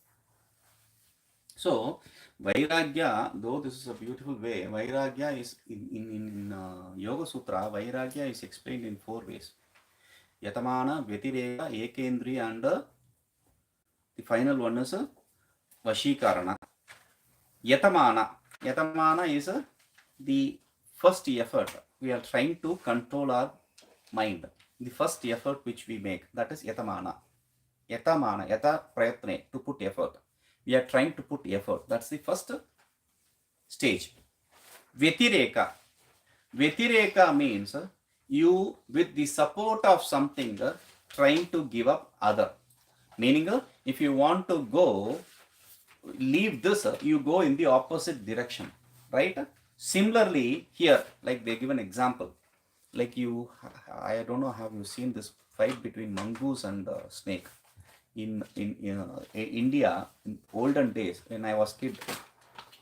So, Vairagya, though this is a beautiful way, Vairagya is in Yoga Sutra, Vairagya is explained in 4 ways. Yatamana, Vyatireka, Ekendriya, and the final one is Vashikarana. Yatamana is the first effort. We are trying to control our mind. the first effort which we make, that is yatamana. Yatamana, yata prayatne, to put effort. We are trying to put effort. That's the first stage. Vyatireka. Vyatireka means you, with the support of something, trying to give up other. Meaning, if you want to go, leave this, you go in the opposite direction, right? Similarly, here, like they give an example, like I don't know, have you seen this fight between mongoose and snake? In India, in olden days, when I was kid,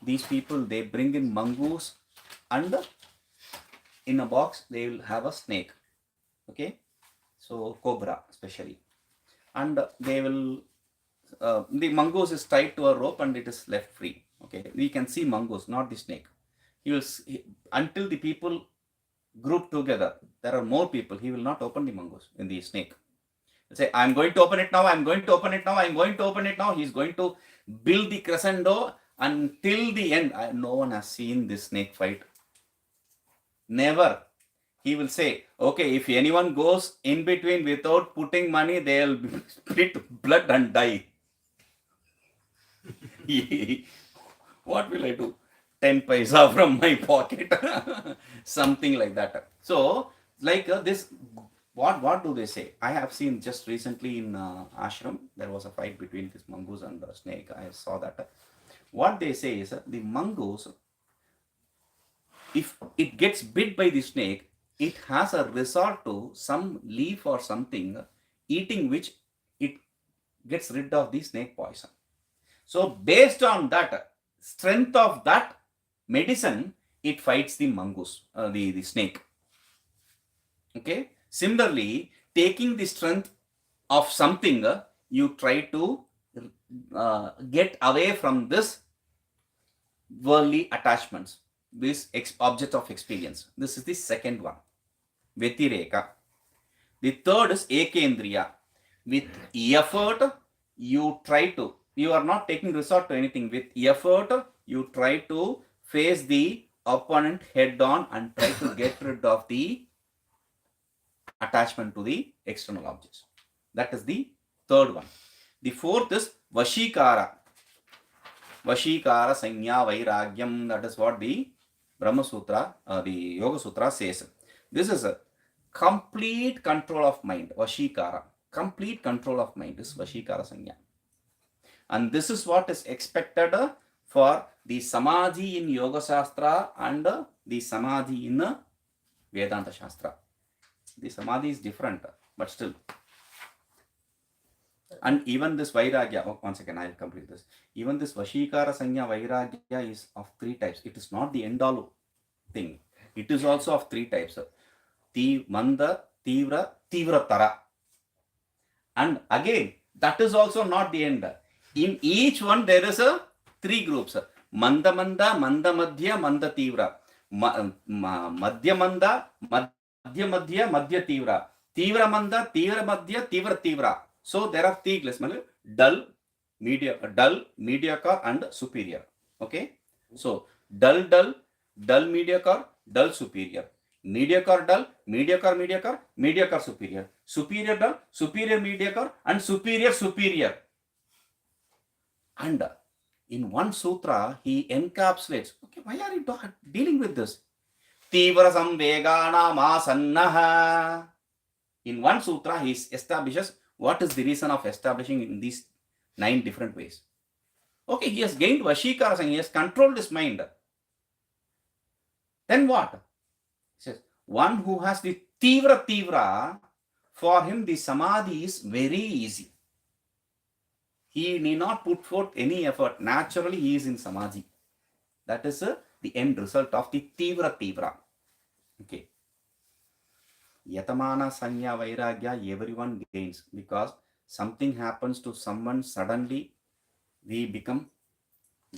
these people, they bring in mongoose, and in a box they will have a snake, okay, so cobra especially, and they will the mongoose is tied to a rope and it is left free, okay. We can see mongoose, not the snake. He will until the people group together, there are more people, he will not open the mongoose in the snake. He'll say, I'm going to open it now, I'm going to open it now, I'm going to open it now. He's going to build the crescendo until the end. No one has seen this snake fight. Never. He will say, okay, if anyone goes in between without putting money, they'll split blood and die. What will I do? 10 paisa from my pocket. Something like that. So, like this, what do they say? I have seen just recently in ashram, there was a fight between this mongoose and the snake. I saw that. What they say is the mongoose, if it gets bit by the snake, it has a resort to some leaf or something, eating which it gets rid of the snake poison. So based on that strength of that medicine, it fights the mongoose, the snake. Okay. Similarly, taking the strength of something, you try to get away from this worldly attachments, this object of experience. This is the second one, Vyatireka. The third is Ekendriya. With effort, you try to, you are not taking resort to anything. With effort, you try to face the opponent head on and try to get rid of the attachment to the external objects. That is the third one. The fourth is Vashikara. Vashikara Sanya Vairagyam. That is what the Brahma Sutra, the Yoga Sutra says. This is a complete control of mind. Vashikara. Complete control of mind is Vashikara Sanya. And this is what is expected for the Samadhi in Yoga Shastra and the Samadhi in Vedanta Shastra. The Samadhi is different, but still. And even this Vairagya, one second, I'll complete this. Even this Vashikara Sanya Vairagya is of three types. It is not the end all thing. It is also of three types. Manda, Tivra, Tivratara. And again, that is also not the end. In each one, there is a three groups. Manda Manda, Manda Madhya, Manda Tivra. Madhya Manda, Madhya Madhya, Madhya Tivra. Tivra Manda, Tivra Madhya, Tivra Tivra. So there are three classes: dull, mediocre, and superior. Okay. So dull, mediocre, dull, superior. Mediocre, dull, mediocre, mediocre, superior. Superior, dull, superior, mediocre, and superior, superior. And in one sutra, he encapsulates. Okay, why are you dealing with this? Tivra samvegana masannaha. In one sutra, he establishes what is the reason of establishing in these 9 different ways. Okay, he has gained Vashikara and he has controlled his mind. Then what? He says, one who has the Tivra, for him the Samadhi is very easy. He need not put forth any effort. Naturally, he is in Samadhi. That is the end result of the Tivra. Okay. Yatamana Sanya Vairagya, everyone gains, because something happens to someone suddenly, we become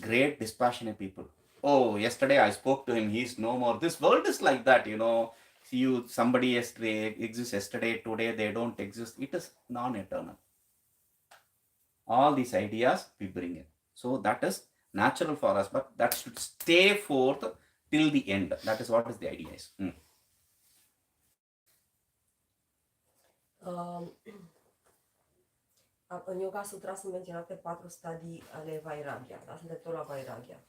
great dispassionate people. Oh, yesterday I spoke to him, he's no more. This world is like that, somebody yesterday exists yesterday, today they don't exist. It is non-eternal. All these ideas we bring in. So that is natural for us, but that should stay forth till the end. That is what is the idea is. În Yoga Sutra sunt menționate 4 stadii ale Vairagya, da? Suntem tot la Vairagya.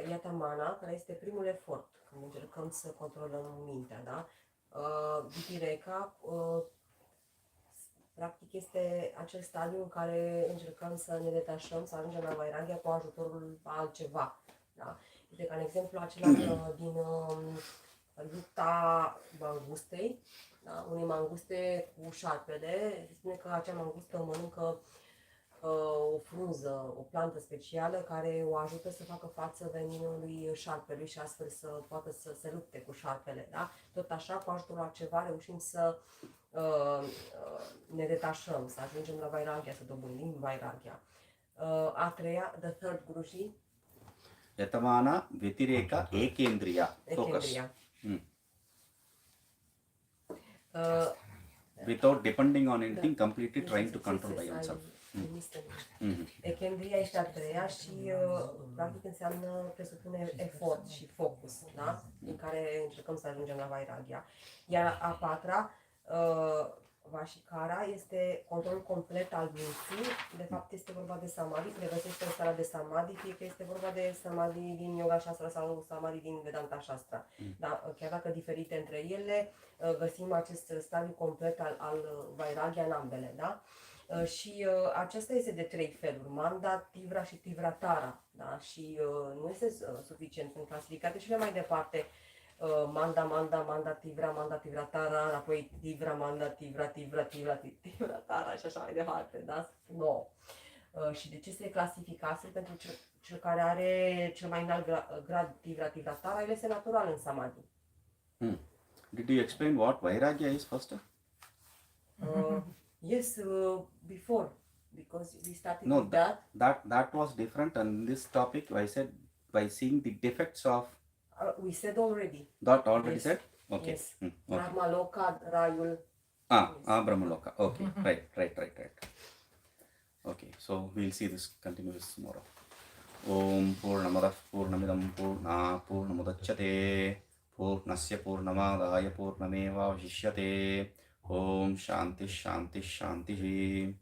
Yatamana, care este primul efort, când încercăm să controlăm mintea, da? Vitireka, practic este acel stadiu în care încercăm să ne detașăm, să ajungem la Vairagya cu ajutorul altceva, da? Este ca în exemplu acela din lupta mangustei, da? Unei manguste cu șarpele. Se spune că acea mangustă mănâncă o frunză, o plantă specială care o ajută să facă față veninului șarpelui și astfel să poată să se lupte cu șarpele. Da? Tot așa, cu ajutorul la ceva, reușim să ne detașăm, să ajungem la Vairagya, să dobândim Vairagya. A treia, the third Guruji. Yatamana, Vitireka, Ekendriya. Focus. Ekendriya. Without depending on anything, completely trying to control by yourself. Ekendriya este a treia și practic înseamnă, presupune efort și focus, da? Din care încercăm să ajungem la Vairagya. Iar a patra, Vashikara, este controlul complet al minții. De fapt este vorba de samadhi, pregătește în starea de samadhi, fie că este vorba de samadhi din Yoga Shastra sau samadhi din Vedanta Shastra. Da? Chiar dacă diferite între ele, găsim acest stadiu complet al Vairagya în ambele. Da? Și aceasta este de 3 feluri, Manda, Tivra și Tivratara. Da? Și nu este suficient, sunt clasificate și mai departe. Manda, Tivratara, apoi Tivra, Manda, Tivratara și așa mai departe, da? No. Și de ce se clasificase? Pentru cel care are cel mai înalt grad Tivratara, el este natural în Samadhi. Did you explain what Vairagya is first? Yes, before, because we started No, with that. That was different, and this topic I said by seeing the defects of We said already. that already Yes. said? Okay. Yes. Okay. Brahmaloka, Rayul. Brahmaloka. Okay. Right. Okay, so we'll see this continues tomorrow. Om Purnamadah Purnamidam Purnamudachyate Purnasya Purnamadaya Purnameva Vashishyate. Om Shanti Shanti Shanti.